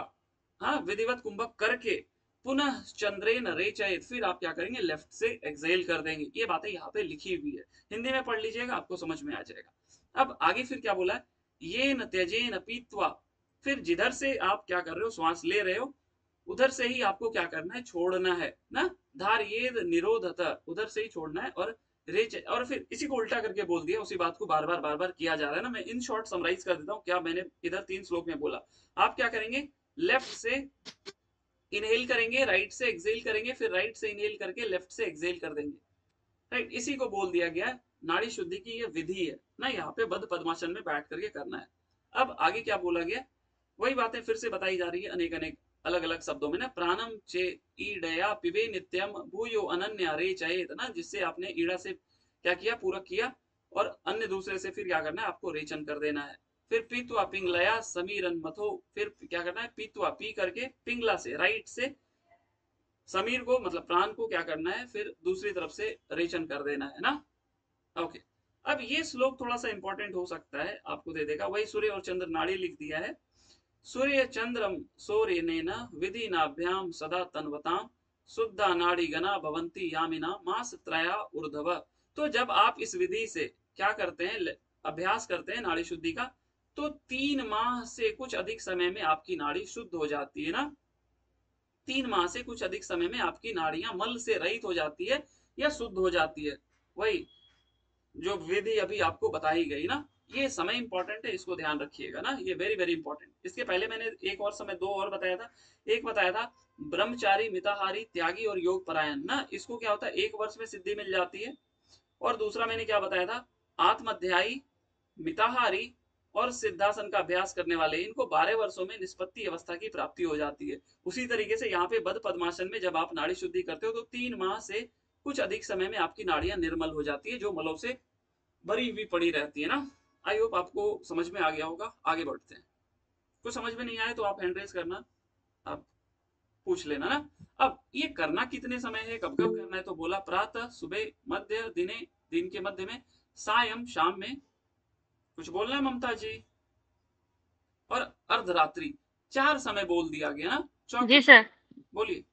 हाँ विधिवत कुंभक करके, पुनः चंद्रेन रेचयित, फिर आप क्या करेंगे लेफ्ट से एक्सेल कर देंगे। ये बातें यहाँ पे लिखी हुई है, हिंदी में पढ़ लीजिएगा आपको समझ में आ जाएगा। अब आगे फिर क्या बोला है, ये न त्यजेन पीत्वा, फिर जिधर से आप क्या कर रहे हो श्वास ले रहे हो उधर से ही आपको क्या करना है, छोड़ना है ना, धार्येद निरोधत, उधर से ही छोड़ना है, और रेच, और फिर इसी को उल्टा करके बोल दिया, उसी बात को बार बार किया जा रहा है ना। मैं इन शॉर्ट समराइज कर देता हूँ क्या मैंने इधर 3 श्लोक में बोला। आप क्या करेंगे, लेफ्ट से इनहेल करेंगे, राइट से एक्सेल करेंगे, फिर राइट से इनहेल करके लेफ्ट से एक्सेल कर देंगे, राइट। इसी को बोल दिया गया है नाड़ी शुद्धि की ये विधि है ना, यहाँ पे बद्ध पद्मासन में बैठ करके करना है। अब आगे क्या बोला गया, वही बातें फिर से बताई जा रही है अनेक अनेक अलग अलग शब्दों में ना, प्राणम चे ईडया पिबे नित्यम भूयो अनन्या रे चेत ना, जिससे आपने ईड़ा से क्या किया, पूरक किया, और अन्य दूसरे से फिर क्या करना है आपको रेचन कर देना है। फिर पीतुआ पिंगलया समीरन मथो, फिर क्या करना है, पीतुआ पी करके पिंगला से राइट से समीर को मतलब प्राण को क्या करना है, फिर दूसरी तरफ से रेचन कर देना है ना। ओके, अब ये श्लोक थोड़ा सा इंपॉर्टेंट हो सकता है, आपको दे देगा, वही सूर्य और चंद्र नाड़ी लिख दिया है, सूर्य चंद्रम सौर्यनेन विधि नाभ्याम सदा तन्वताम शुद्धा नाड़ी गना भवंती यामिना मास त्रया ऊर्ध्व। तो जब आप इस विधि से क्या करते हैं, अभ्यास करते हैं नाड़ी शुद्धि का, तो 3 माह से कुछ अधिक समय में आपकी नाड़ी शुद्ध हो जाती है ना, 3 माह से कुछ अधिक समय में आपकी नाड़ियां मल से रहित हो जाती है या शुद्ध हो जाती है, वही जो विधि अभी आपको बताई गई ना। ये समय इंपॉर्टेंट है, इसको ध्यान रखिएगा ना, ये वेरी वेरी इंपॉर्टेंट। इसके पहले मैंने एक और समय 2 और बताया था, एक बताया था ब्रह्मचारी मिताहारी त्यागी और योग परायण ना, इसको क्या होता है 1 वर्ष में सिद्धि मिल जाती है। और दूसरा मैंने क्या बताया था, आत्मध्यायी मिताहारी और सिद्धासन का अभ्यास करने वाले, इनको 12 वर्षों में निष्पत्ति अवस्था की प्राप्ति हो जाती है। उसी तरीके से यहाँ पे बद्ध पद्मासन में जब आप नाड़ी शुद्धि करते हो तो 3 माह से कुछ अधिक समय में आपकी नाड़ियां निर्मल हो जाती है, जो मलों से भरी हुई पड़ी रहती है ना। आई होप आपको समझ में आ गया होगा। आगे बढ़ते हैं, कुछ समझ में नहीं आए तो आप हैंड रेस करना, आप पूछ लेना ना। अब ये करना कितने समय है, कब कब करना है, तो बोला प्रातः सुबह, मध्य दिने दिन के मध्य में, सायं शाम में, कुछ बोलना है ममता जी, और अर्धरात्रि, 4 समय बोल दिया गया ना। जी चौकी सर। बोलिए।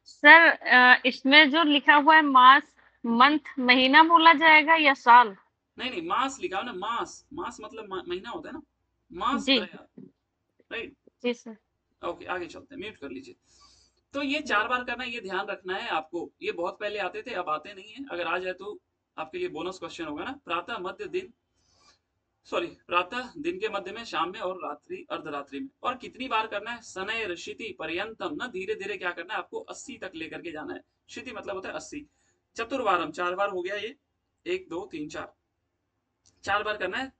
सर इसमें जो लिखा हुआ है मास, मंथ, महीना बोला जाएगा या साल? नहीं नहीं, मास लिखा हो ना, मास, मास मतलब महीना होता है ना, मास जी। त्रय, राइट। जी सर। ओके आगे चलते हैं, म्यूट कर लीजिए। तो ये 4 बार करना, ये ध्यान रखना है आपको, ये बहुत पहले आते थे अब आते नहीं है, अगर आ जाए तो आपके लिए बोनस क्वेश्चन होगा ना। प्रातः मध्य दिन, सॉरी प्रातः दिन के मध्य में, शाम में, और रात्रि अर्धरात्रि में। और कितनी बार करना है, शनय ऋषिति पर्यंतम ना, धीरे धीरे क्या करना है आपको 80 तक लेकर के जाना है। क्षिति मतलब होता है 80। चतुर्वारम, 4 बार हो गया ये, 1 2 3 4, 4 बार करना है,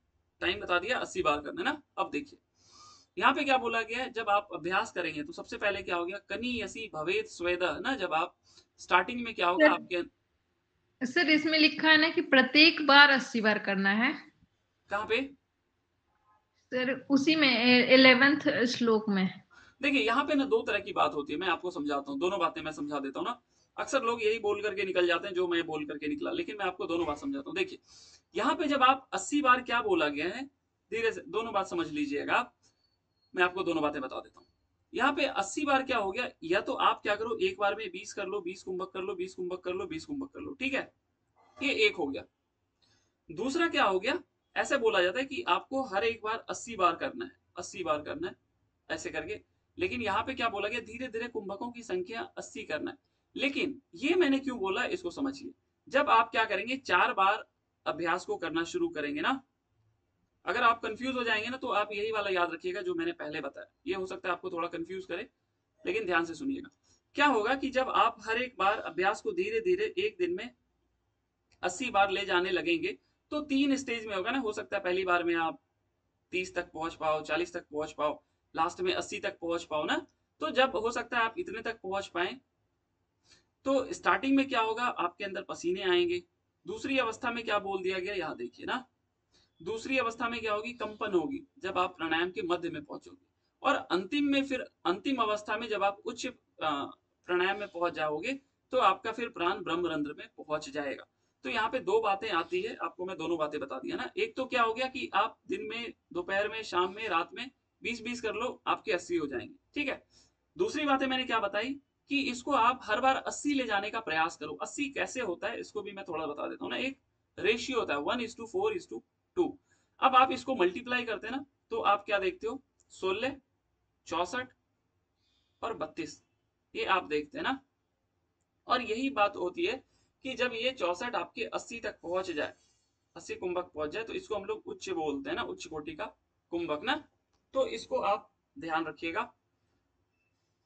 टाइम बता दिया, 80 बार करना है ना। अब देखिए यहाँ पे क्या बोला गया है, जब आप अभ्यास करेंगे तो सबसे पहले क्या हो गया, कनीयसी भवेत स्वेद ना, जब आप स्टार्टिंग में क्या होगा सर आपके, सर इसमें लिखा है ना कि प्रत्येक बार 80 बार करना है। कहाँ पे, सर उसी में 11th श्लोक में। देखिए यहाँ पे ना 2 तरह की बात होती है, मैं आपको समझाता हूँ, दोनों बातें मैं समझा देता हूँ ना। अक्सर लोग यही बोल करके निकल जाते हैं जो मैं बोल करके निकला, लेकिन मैं आपको दोनों बात समझाता हूँ। देखिए यहाँ पे जब आप 80 बार क्या बोला गया है, धीरे से दोनों बात समझ लीजिएगा आप, मैं आपको दोनों बातें बता देता हूँ। यहाँ पे 80 बार क्या हो गया, या तो आप क्या करो एक बार में 20 कर लो, 20 कुंभक कर लो, 20 कुंभक कर लो, 20 कुंभक कर लो, ठीक है, ये एक हो गया। दूसरा क्या हो गया, ऐसे बोला जाता है कि आपको हर एक बार 80 बार करना है, 80 बार करना है ऐसे करके। लेकिन यहाँ पे क्या बोला गया, धीरे धीरे कुंभकों की संख्या 80 करना है। लेकिन ये मैंने क्यों बोला इसको समझिए। जब आप क्या करेंगे, 4 बार अभ्यास को करना शुरू करेंगे ना, अगर आप कंफ्यूज हो जाएंगे ना तो आप यही वाला याद रखिएगा जो मैंने पहले बताया। ये हो सकता है आपको थोड़ा कंफ्यूज करे, लेकिन ध्यान से सुनिएगा। क्या होगा कि जब आप हर एक बार अभ्यास को धीरे धीरे एक दिन में 80 बार ले जाने लगेंगे, तो 3 स्टेज में होगा ना। हो सकता है पहली बार में आप 30 तक पहुंच पाओ, 40 तक पहुंच पाओ, लास्ट में 80 तक पहुंच पाओ ना। तो जब हो सकता है आप इतने तक पहुंच पाए, तो स्टार्टिंग में क्या होगा, आपके अंदर पसीने आएंगे। दूसरी अवस्था में क्या बोल दिया गया, यहाँ देखिए ना। दूसरी अवस्था में क्या होगी, कंपन होगी जब आप प्राणायाम के मध्य में पहुंचोगे। और अंतिम में, फिर अंतिम अवस्था में जब आप उच्च प्राणायाम में पहुंच जाओगे, तो आपका फिर प्राण ब्रह्मरंध्र में पहुंच जाएगा। तो यहाँ पे दो बातें आती है, आपको मैं दोनों बातें बता दिया ना। एक तो क्या हो गया कि आप दिन में, दोपहर में, शाम में, रात में 20-20 कर लो, आपके 80 हो जाएंगे, ठीक है। दूसरी बातें मैंने क्या बताई कि इसको आप हर बार 80 ले जाने का प्रयास करो। 80 कैसे होता है इसको भी मैं थोड़ा बता देता हूँ ना। एक रेशियो होता है 1:4:2। अब आप इसको मल्टीप्लाई करते हैं ना, तो आप क्या देखते हो, 16, 64 और 32, ये आप देखते हैं ना। और यही बात होती है कि जब ये 64 आपके 80 तक पहुंच जाए, 80 कुंभक पहुंच जाए, तो इसको हम लोग उच्च बोलते हैं ना, उच्च कोटि का कुंभक ना। तो इसको आप ध्यान रखिएगा,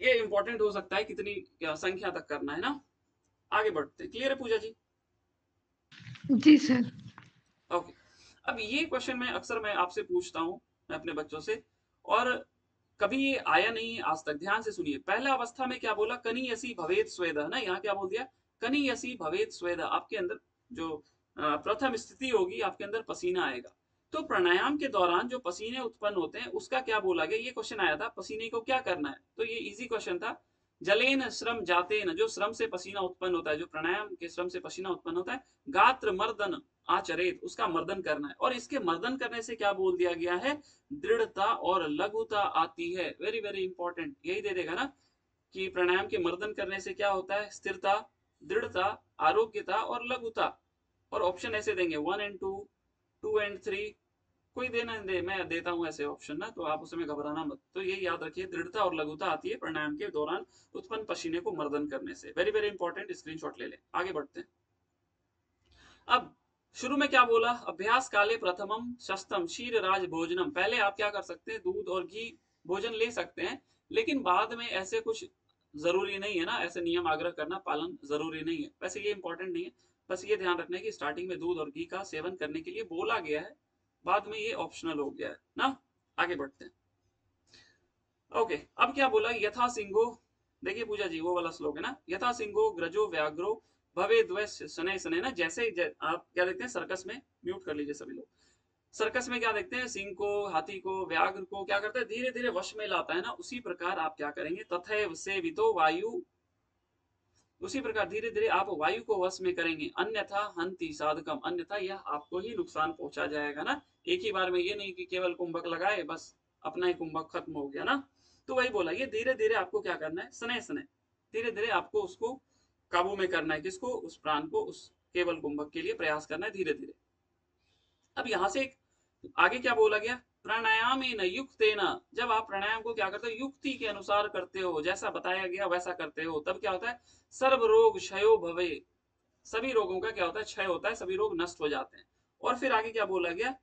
ये इंपॉर्टेंट हो सकता है कितनी संख्या तक करना है ना। आगे बढ़ते हैं, क्लियर है पूजा जी? जी सर। ओके। अब ये क्वेश्चन मैं आपसे पूछता हूँ, मैं अपने बच्चों से, और कभी ये आया नहीं आज तक। ध्यान से सुनिए। पहला अवस्था में क्या बोला, कनीयसी भवेत स्वेद ना, यहाँ क्या बोल दिया, कनीयसी भवेत स्वेद। आपके अंदर जो प्रथम स्थिति होगी, आपके अंदर पसीना आएगा। तो प्राणायाम के दौरान जो पसीने उत्पन्न होते हैं उसका क्या बोला गया, ये क्वेश्चन आया था, पसीने को क्या करना है। तो ये इजी क्वेश्चन था। जलेन श्रम जाते न, जो श्रम से पसीना उत्पन्न होता है, जो प्राणायाम के श्रम से पसीना उत्पन्न होता है, गात्र मर्दन आचरित, उसका मर्दन करना है। और इसके मर्दन करने से क्या बोल दिया गया है, दृढ़ता और लघुता आती है। वेरी वेरी इंपॉर्टेंट, यही दे देगा ना कि प्राणायाम के मर्दन करने से क्या होता है, स्थिरता, दृढ़ता, आरोग्यता और लघुता। और ऑप्शन ऐसे देंगे 1 और 2, 2 और 3, कोई देना दे, मैं देता हूं ऐसे ऑप्शन ना, तो आप उसमें घबराना मत। तो ये याद रखिए, दृढ़ता और लघुता आती है प्राणायाम के दौरान उत्पन्न पसीने को मर्दन करने से। वेरी वेरी इंपॉर्टेंट, स्क्रीनशॉट ले लें। आगे बढ़ते हैं। अब शुरू में क्या बोला, अभ्यास काले प्रथमम शस्तम क्षीर राज भोजनम। पहले आप क्या कर सकते हैं, दूध और घी भोजन ले सकते हैं, लेकिन बाद में ऐसे कुछ जरूरी नहीं है ना, ऐसे नियम आग्रह करना पालन जरूरी नहीं है। वैसे ये इंपॉर्टेंट नहीं है, बस ये ध्यान रखना है कि स्टार्टिंग में दूध और घी का सेवन करने के लिए बोला गया है, बाद में ये ऑप्शनल हो गया है ना। आगे बढ़ते हैं। ओके, अब क्या बोला, यथा सिंहो, देखिए पूजा जी वो वाला श्लोक है ना, यथा सिंहो ग्रजो व्याघ्रो भवे द्वैस शनै शनै ना। जैसे आप क्या देखते हैं सर्कस में, म्यूट कर लीजिए सभी लोग। सर्कस में क्या देखते हैं, सिंह को, हाथी को, व्याघ्र को क्या करता है, धीरे धीरे वश में लाता है ना। उसी प्रकार आप क्या करेंगे, तथैव सेवितो वायु, उसी प्रकार धीरे धीरे आप वायु को वश में करेंगे। अन्यथा हंति साधकम, अन्यथा यह आपको ही नुकसान पहुंचा जाएगा ना। एक ही बार में ये नहीं कि केवल कुंभक लगाए बस अपना ही कुंभक खत्म हो गया ना। तो वही बोला, ये धीरे धीरे आपको क्या करना है, सने सने, धीरे धीरे आपको उसको काबू में करना है। किसको, उस प्राण को, उस केवल कुंभक के लिए प्रयास करना है धीरे धीरे। अब यहां से आगे क्या बोला गया, प्राणायाम युक्त न, जब आप प्राणायाम को क्या करते हो, युक्ति के अनुसार करते हो, जैसा बताया गया वैसा करते हो, तब क्या होता है, सर्व रोग क्षयो भवे, सभी रोगों का क्या होता है, क्षय होता है, सभी रोग नष्ट हो जाते हैं। और फिर आगे क्या बोला गया,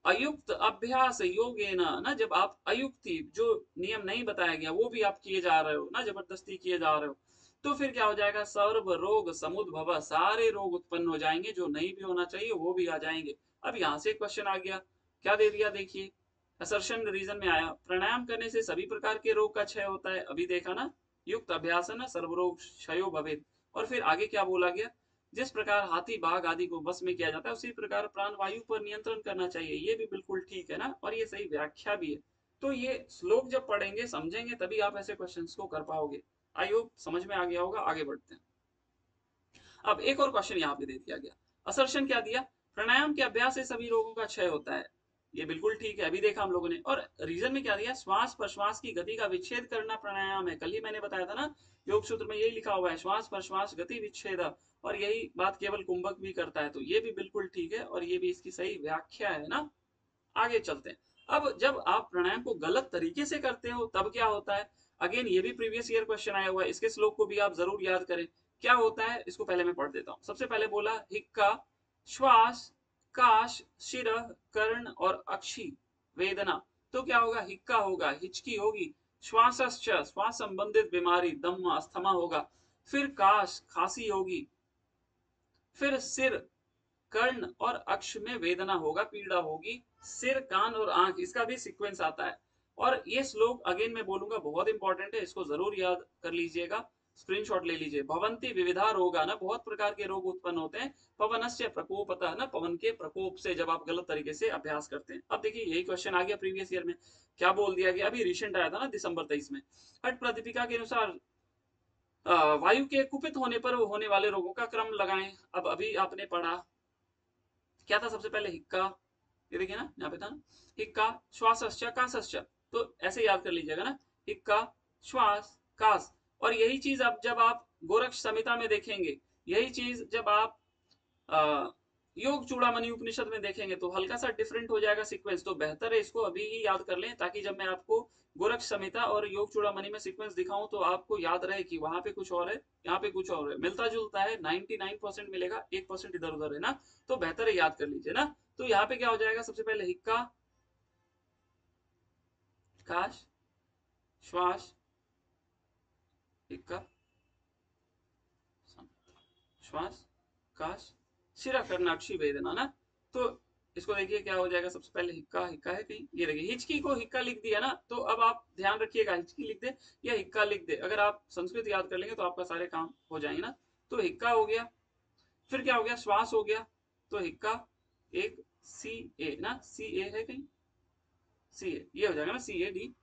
अयुक्त अभ्यास योगेन ना, जब आप अयुक्ति, जो नियम नहीं बताया गया वो भी आप किए जा रहे हो ना, जबरदस्ती किए जा रहे हो, तो फिर क्या हो जाएगा, सर्व रोग समुद्भव, सारे रोग उत्पन्न हो जाएंगे, जो नहीं भी होना चाहिए वो भी आ जाएंगे। अब यहां से क्वेश्चन आ गया, क्या दे दिया, देखिए असर्शन रीजन में आया, प्राणायाम करने से सभी प्रकार के रोग का क्षय होता है, अभी देखा ना, युक्त अभ्यास है ना, सर्वरोग क्षयो भवेत। और फिर आगे क्या बोला गया, जिस प्रकार हाथी बाघ आदि को बस में किया जाता है, उसी प्रकार प्राण वायु पर नियंत्रण करना चाहिए। ये भी बिल्कुल ठीक है ना, और ये सही व्याख्या भी है। तो ये श्लोक जब पढ़ेंगे समझेंगे तभी आप ऐसे क्वेश्चंस को कर पाओगे। आई होप समझ में आ गया होगा। आगे बढ़ते हैं। अब एक और क्वेश्चन यहाँ पे दे दिया गया, असर्शन क्या दिया, प्राणायाम के अभ्यास से सभी रोगों का क्षय होता है। ये बिल्कुल ठीक है, अभी देखा हम लोगों ने। और रीजन में क्या दिया, श्वास प्रश्वास की गति का विच्छेद करना प्राणायाम है। कल ही मैंने बताया था ना, योग सूत्र में यही लिखा हुआ है, श्वास प्रश्वास गति विच्छेद, और यही बात केवल कुंभक भी करता है। तो ये भी बिल्कुल ठीक है और ये भी इसकी सही व्याख्या है ना। आगे चलते हैं। अब जब आप प्राणायाम को गलत तरीके से करते हो तब क्या होता है, अगेन ये भी प्रीवियस ईयर क्वेश्चन आया हुआ है, इसके श्लोक को भी आप जरूर याद करें। क्या होता है इसको पहले मैं पढ़ देता हूं। सबसे पहले बोला हिक्का श्वास काश शिर कर्ण और अक्षी वेदना। तो क्या होगा, हिक्का होगा, हिचकी होगी, श्वासश्च श्वास संबंधित बीमारी दम अस्थमा होगा, फिर काश खांसी होगी, फिर सिर कर्ण और अक्ष में वेदना होगा, पीड़ा होगी, सिर कान और आंख, इसका भी सीक्वेंस आता है। और ये श्लोक अगेन मैं बोलूंगा बहुत इंपॉर्टेंट है, इसको जरूर याद कर लीजिएगा, स्क्रीनशॉट ले लीजिए। भवंती विविधा रोगा ना, बहुत प्रकार के रोग उत्पन्न होते हैं, पवनस्य प्रकोपतः ना, पवन के प्रकोप से, जब आप गलत तरीके से अभ्यास करते हैं। अब देखिए यही क्वेश्चन आ गया प्रीवियस ईयर में, क्या बोल दिया गया, अभी रिसेंट आया था ना दिसंबर 23 में। हट प्रदीपिका के अनुसार वायु के कुपित होने पर होने वाले रोगों का क्रम लगाएं। अब अभी आपने पढ़ा क्या था, सबसे पहले हिक्का, ये देखिए ना यहाँ पे था ना, हिक्का श्वास काश, तो ऐसे याद कर लीजिएगा ना, हिक्का श्वास काश। और यही चीज अब जब आप गोरक्ष संहिता में देखेंगे, यही चीज जब आप योग चूड़ामणि उपनिषद में देखेंगे तो हल्का सा डिफरेंट हो जाएगा सीक्वेंस। तो बेहतर है इसको अभी ही याद कर लें, ताकि जब मैं आपको गोरक्ष संहिता और योग चूड़ामणि में सीक्वेंस दिखाऊं तो आपको याद रहे कि वहां पे कुछ और है, यहाँ पे कुछ और है, मिलता जुलता है, 99% मिलेगा, 1% इधर उधर है ना। तो बेहतर है याद कर लीजिए ना। तो यहाँ पे क्या हो जाएगा, सबसे पहले हिक्का काश श्वास, हिक्का श्वास काश शिरा कर्णाक्षी वेदना ना। तो इसको देखिए क्या हो जाएगा, सबसे पहले हिक्का, हिक्का है कहीं, ये देखिए हिचकी को हिक्का लिख दिया ना, तो अब आप ध्यान रखिएगा, हिचकी लिख दे या हिक्का लिख दे, अगर आप संस्कृत याद कर लेंगे तो आपका सारे काम हो जाएंगे ना। तो हिक्का हो गया, फिर क्या हो गया, श्वास हो गया, तो हिक्का एक सी ए ना, सी ए है कहीं, सी ए, ये हो जाएगा ना, सी ए डी।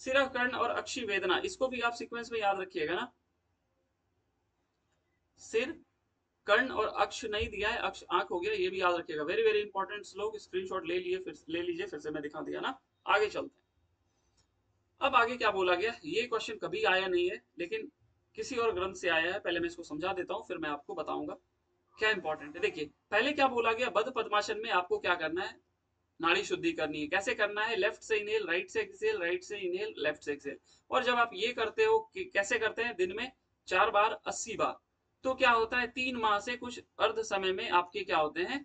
सिरा कर्ण और अक्षी वेदना, इसको भी आप सीक्वेंस में याद रखिएगा ना, सिर कर्ण और अक्ष नहीं दिया है, अक्ष आंख हो गया, ये भी याद रखिएगा। वेरी वेरी इंपॉर्टेंट श्लोक, स्क्रीनशॉट ले लिए, फिर ले लीजिए, फिर से मैं दिखा दिया ना। आगे चलते हैं। अब आगे क्या बोला गया, ये क्वेश्चन कभी आया नहीं है लेकिन किसी और ग्रंथ से आया है, पहले मैं इसको समझा देता हूं फिर मैं आपको बताऊंगा क्या इंपॉर्टेंट है। देखिए पहले क्या बोला गया, बद्ध पद्मासन में आपको क्या करना है, नाड़ी शुद्धि करनी है। कैसे करना है, लेफ्ट से इनहेल, राइट से एक्सहेल, राइट से इनहेल, लेफ्ट से एक्सहेल। और जब आप ये करते हो, कैसे करते हैं, दिन में 4 बार 80 बार, तो क्या होता है 3 माह से कुछ अर्ध समय में आपके क्या होते हैं,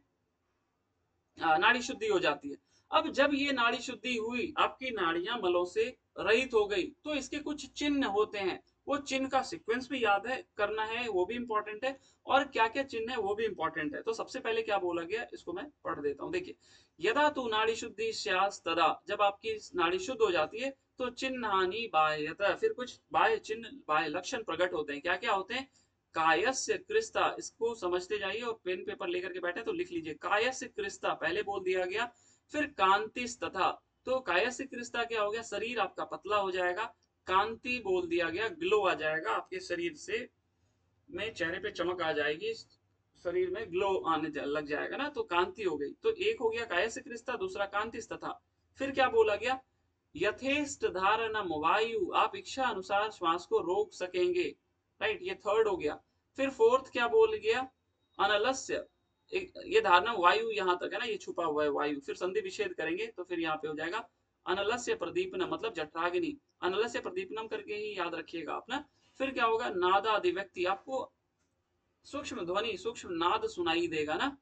नाड़ी शुद्धि हो जाती है। अब जब ये नाड़ी शुद्धि हुई, आपकी नाड़ियां मलों से रहित हो गई, तो इसके कुछ चिन्ह होते हैं, वो चिन्ह का सीक्वेंस भी याद है करना है, वो भी इंपॉर्टेंट है, और क्या क्या चिन्ह है वो भी इंपॉर्टेंट है। तो सबसे पहले क्या बोला गया, इसको मैं पढ़ देता हूँ। देखिए, यदा तू नाड़ी शुद्धि स्यास तदा, जब आपकी नाड़ी शुद्ध हो जाती है तो चिन्ह हानि बाह्यत, फिर कुछ बाह्य चिन्ह बाह्य लक्षण प्रकट होते हैं। क्या क्या होते हैं, कायस्य कृस्ता, इसको समझते जाइए और पेन पेपर लेकर के बैठे तो लिख लीजिए, कायस्य कृस्ता पहले बोल दिया गया। फिर कांतिस तथा, तो कायस्य कृस्ता क्या हो गया, शरीर आपका पतला हो जाएगा। कांति बोल दिया गया, ग्लो आ जाएगा आपके शरीर से, में चेहरे पे चमक आ जाएगी, शरीर में ग्लो आने लग जाएगा ना, तो कांति हो गई। तो एक हो गया कायस्य कृस्ता, दूसरा कांतिस तथा। फिर क्या बोला गया, यथेष्ट धारणम वायु, आप इच्छा अनुसार श्वास को रोक सकेंगे, राइट, ये थर्ड हो गया। फिर फोर्थ क्या बोल गया, अनलस्य, ये धारणा वायु यहां तक है ना, ये छुपा हुआ है वायु, फिर संधि विच्छेद करेंगे तो फिर यहाँ पे हो जाएगा अनलस्य प्रदीपनम, मतलब जठराग्नि, अनलस्य प्रदीपनम करके ही याद रखिएगा आप ना। फिर क्या होगा, नादा अधिव्यक्ति, आपको सूक्ष्म ध्वनि सूक्ष्म नाद सुनाई देगा ना,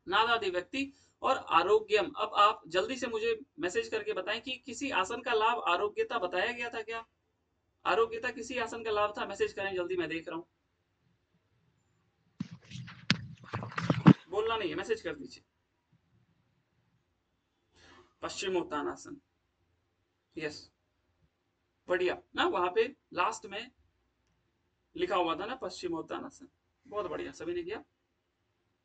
नादा अधिव्यक्ति। और आरोग्यम, अब आप जल्दी से मुझे मैसेज करके बताएं कि किसी आसन का लाभ आरोग्यता बताया गया था क्या, आरोग्यता किसी आसन का लाभ था, मैसेज करें जल्दी, मैं देख रहा हूं, बोलना नहीं है, मैसेज कर दीजिए। पश्चिमोत्तानासन, यस, बढ़िया ना, वहां पे लास्ट में लिखा हुआ था ना पश्चिमोत्तानासन, बहुत बढ़िया, सभी ने किया,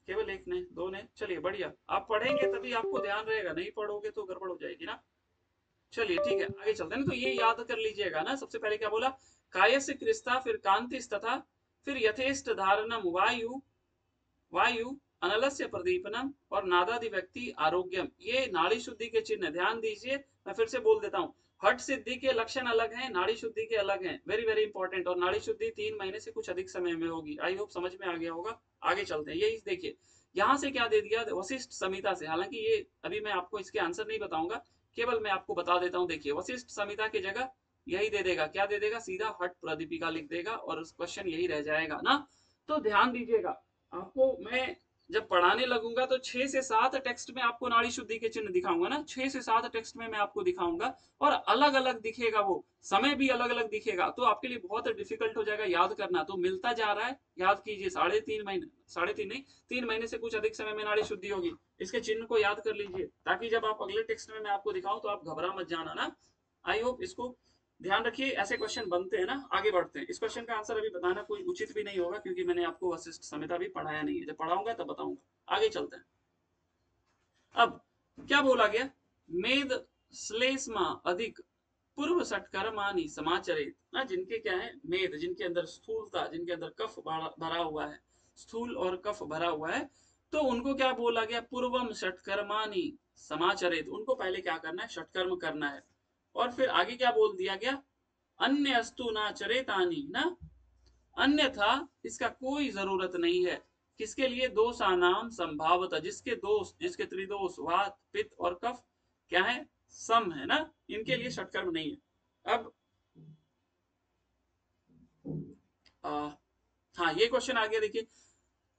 केवल एक ने, दो ने, चलिए बढ़िया। आप पढ़ेंगे तभी आपको ध्यान रहेगा, नहीं पढ़ोगे तो गड़बड़ हो जाएगी ना। चलिए ठीक है, आगे चलते हैं ना। तो ये याद कर लीजिएगा ना, सबसे पहले क्या बोला, कायस्य कृस्ता, फिर कांतिस तथा, फिर यथेष्ट धारणम वायु, वायु अनलस्य प्रदीपनम और नादादि व्यक्ति आरोग्यम, ये नाड़ी शुद्धि के चिन्ह। ध्यान दीजिए, मैं फिर से बोल देता हूँ, हठ सिद्धि के लक्षण अलग हैं, नाड़ी शुद्धि के अलग हैं, वेरी वेरी इंपॉर्टेंट। और नाड़ी शुद्धि 3 महीने से कुछ अधिक समय में होगी। आई होप समझ में आ गया होगा। आगे चलते हैं। ये देखिए यहाँ से क्या दे दिया वशिष्ठ संहिता से, हालांकि ये अभी मैं आपको इसके आंसर नहीं बताऊंगा, केवल मैं आपको बता देता हूँ। देखिए वशिष्ठ संहिता की जगह यही दे देगा, क्या दे देगा, सीधा हठ प्रदीपिका लिख देगा और क्वेश्चन यही रह जाएगा ना। तो ध्यान दीजिएगा, आपको मैं जब पढ़ाने लगूंगा तो 6 से 7 टेक्स्ट में आपको नाड़ी शुद्धि के चिन्ह दिखाऊंगा ना, 6 से 7 टेक्स्ट में मैं आपको दिखाऊंगा, और अलग अलग दिखेगा, वो समय भी अलग अलग दिखेगा, तो आपके लिए बहुत डिफिकल्ट हो जाएगा याद करना। तो मिलता जा रहा है, याद कीजिए, 3.5 महीने, 3.5 नहीं, 3 महीने से कुछ अधिक समय में नाड़ी शुद्धि होगी। इसके चिन्ह को याद कर लीजिए, ताकि जब आप अगले टेक्स्ट में मैं आपको दिखाऊं तो आप घबरा मत जाना ना। आई होप इसको ध्यान रखिए, ऐसे क्वेश्चन बनते हैं ना। आगे बढ़ते हैं। इस क्वेश्चन का आंसर अभी बताना कोई उचित भी नहीं होगा, क्योंकि मैंने आपको वशिष्ठ संहिता भी पढ़ाया नहीं है, जब पढ़ाऊंगा तब बताऊंगा। आगे चलते हैं। अब क्या बोला गया, मेद श्लेष्मा अधिक पूर्व षटकर्माणि समाचरित ना, जिनके क्या है मेद, जिनके अंदर स्थूलता, जिनके अंदर कफ भरा हुआ है, स्थूल और कफ भरा हुआ है, तो उनको क्या बोला गया, पूर्वम षटकर्माणि समाचरित, उनको पहले क्या करना है, षटकर्म करना है। और फिर आगे क्या बोल दिया गया, अन्य अस्तु ना चरेतानी ना, अन्यथा इसका कोई जरूरत नहीं है। किसके लिए, दोषानाम संभावता, जिसके दोष, जिसके त्रिदोष वात पित्त और कफ क्या है, सम है ना, इनके लिए षटकर्म नहीं है। अब हाँ ये क्वेश्चन आ गया, देखिए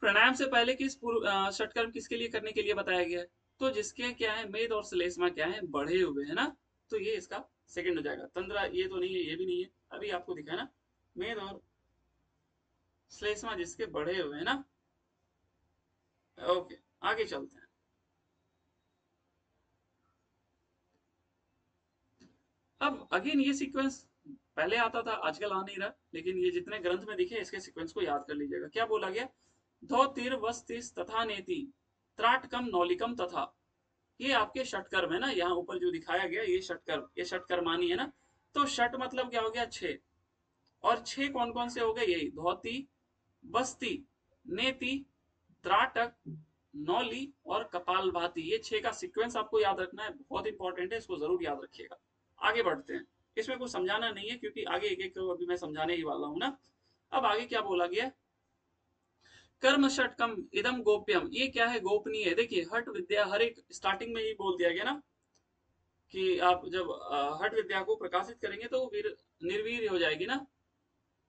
प्राणायाम से पहले किस षटकर्म किसके लिए करने के लिए बताया गया है, तो जिसके क्या है मेद और श्लेष्मा क्या है बढ़े हुए है ना, तो ये इसका सेकंड हो जाएगा। तंद्रा ये तो नहीं है, ये भी नहीं है, अभी आपको दिखा ना, मेद और श्लेष्मा जिसके बढ़े हुए है ना। ओके आगे चलते हैं। अब अगेन ये सीक्वेंस पहले आता था, आजकल आ नहीं रहा, लेकिन ये जितने ग्रंथ में दिखे इसके सीक्वेंस को याद कर लीजिएगा। क्या बोला गया, धोतिर वस्तिस तथा नेति त्राटकम नौलिकम तथा, ये आपके षटकर्म है ना, यहाँ ऊपर जो दिखाया गया ये षटकर्म, ये षटकर्मानी है ना। तो षट मतलब क्या हो गया, 6, और 6 कौन कौन से हो गए, यही धोती, बस्ती, नेति, त्राटक, नौली और कपालभाति, ये 6 का सीक्वेंस आपको याद रखना है, बहुत इंपॉर्टेंट है, इसको जरूर याद रखिएगा। आगे बढ़ते हैं। इसमें कुछ समझाना नहीं है, क्योंकि आगे एक एक अभी मैं समझाने ही वाला हूं ना। अब आगे क्या बोला गया, कर्म षटकम इदम गोप्यम, ये क्या है, गोपनीय है। देखिए हट विद्या, हर एक स्टार्टिंग में ही बोल दिया गया ना कि आप जब हट विद्या को प्रकाशित करेंगे तो वीर निर्वीर हो जाएगी ना,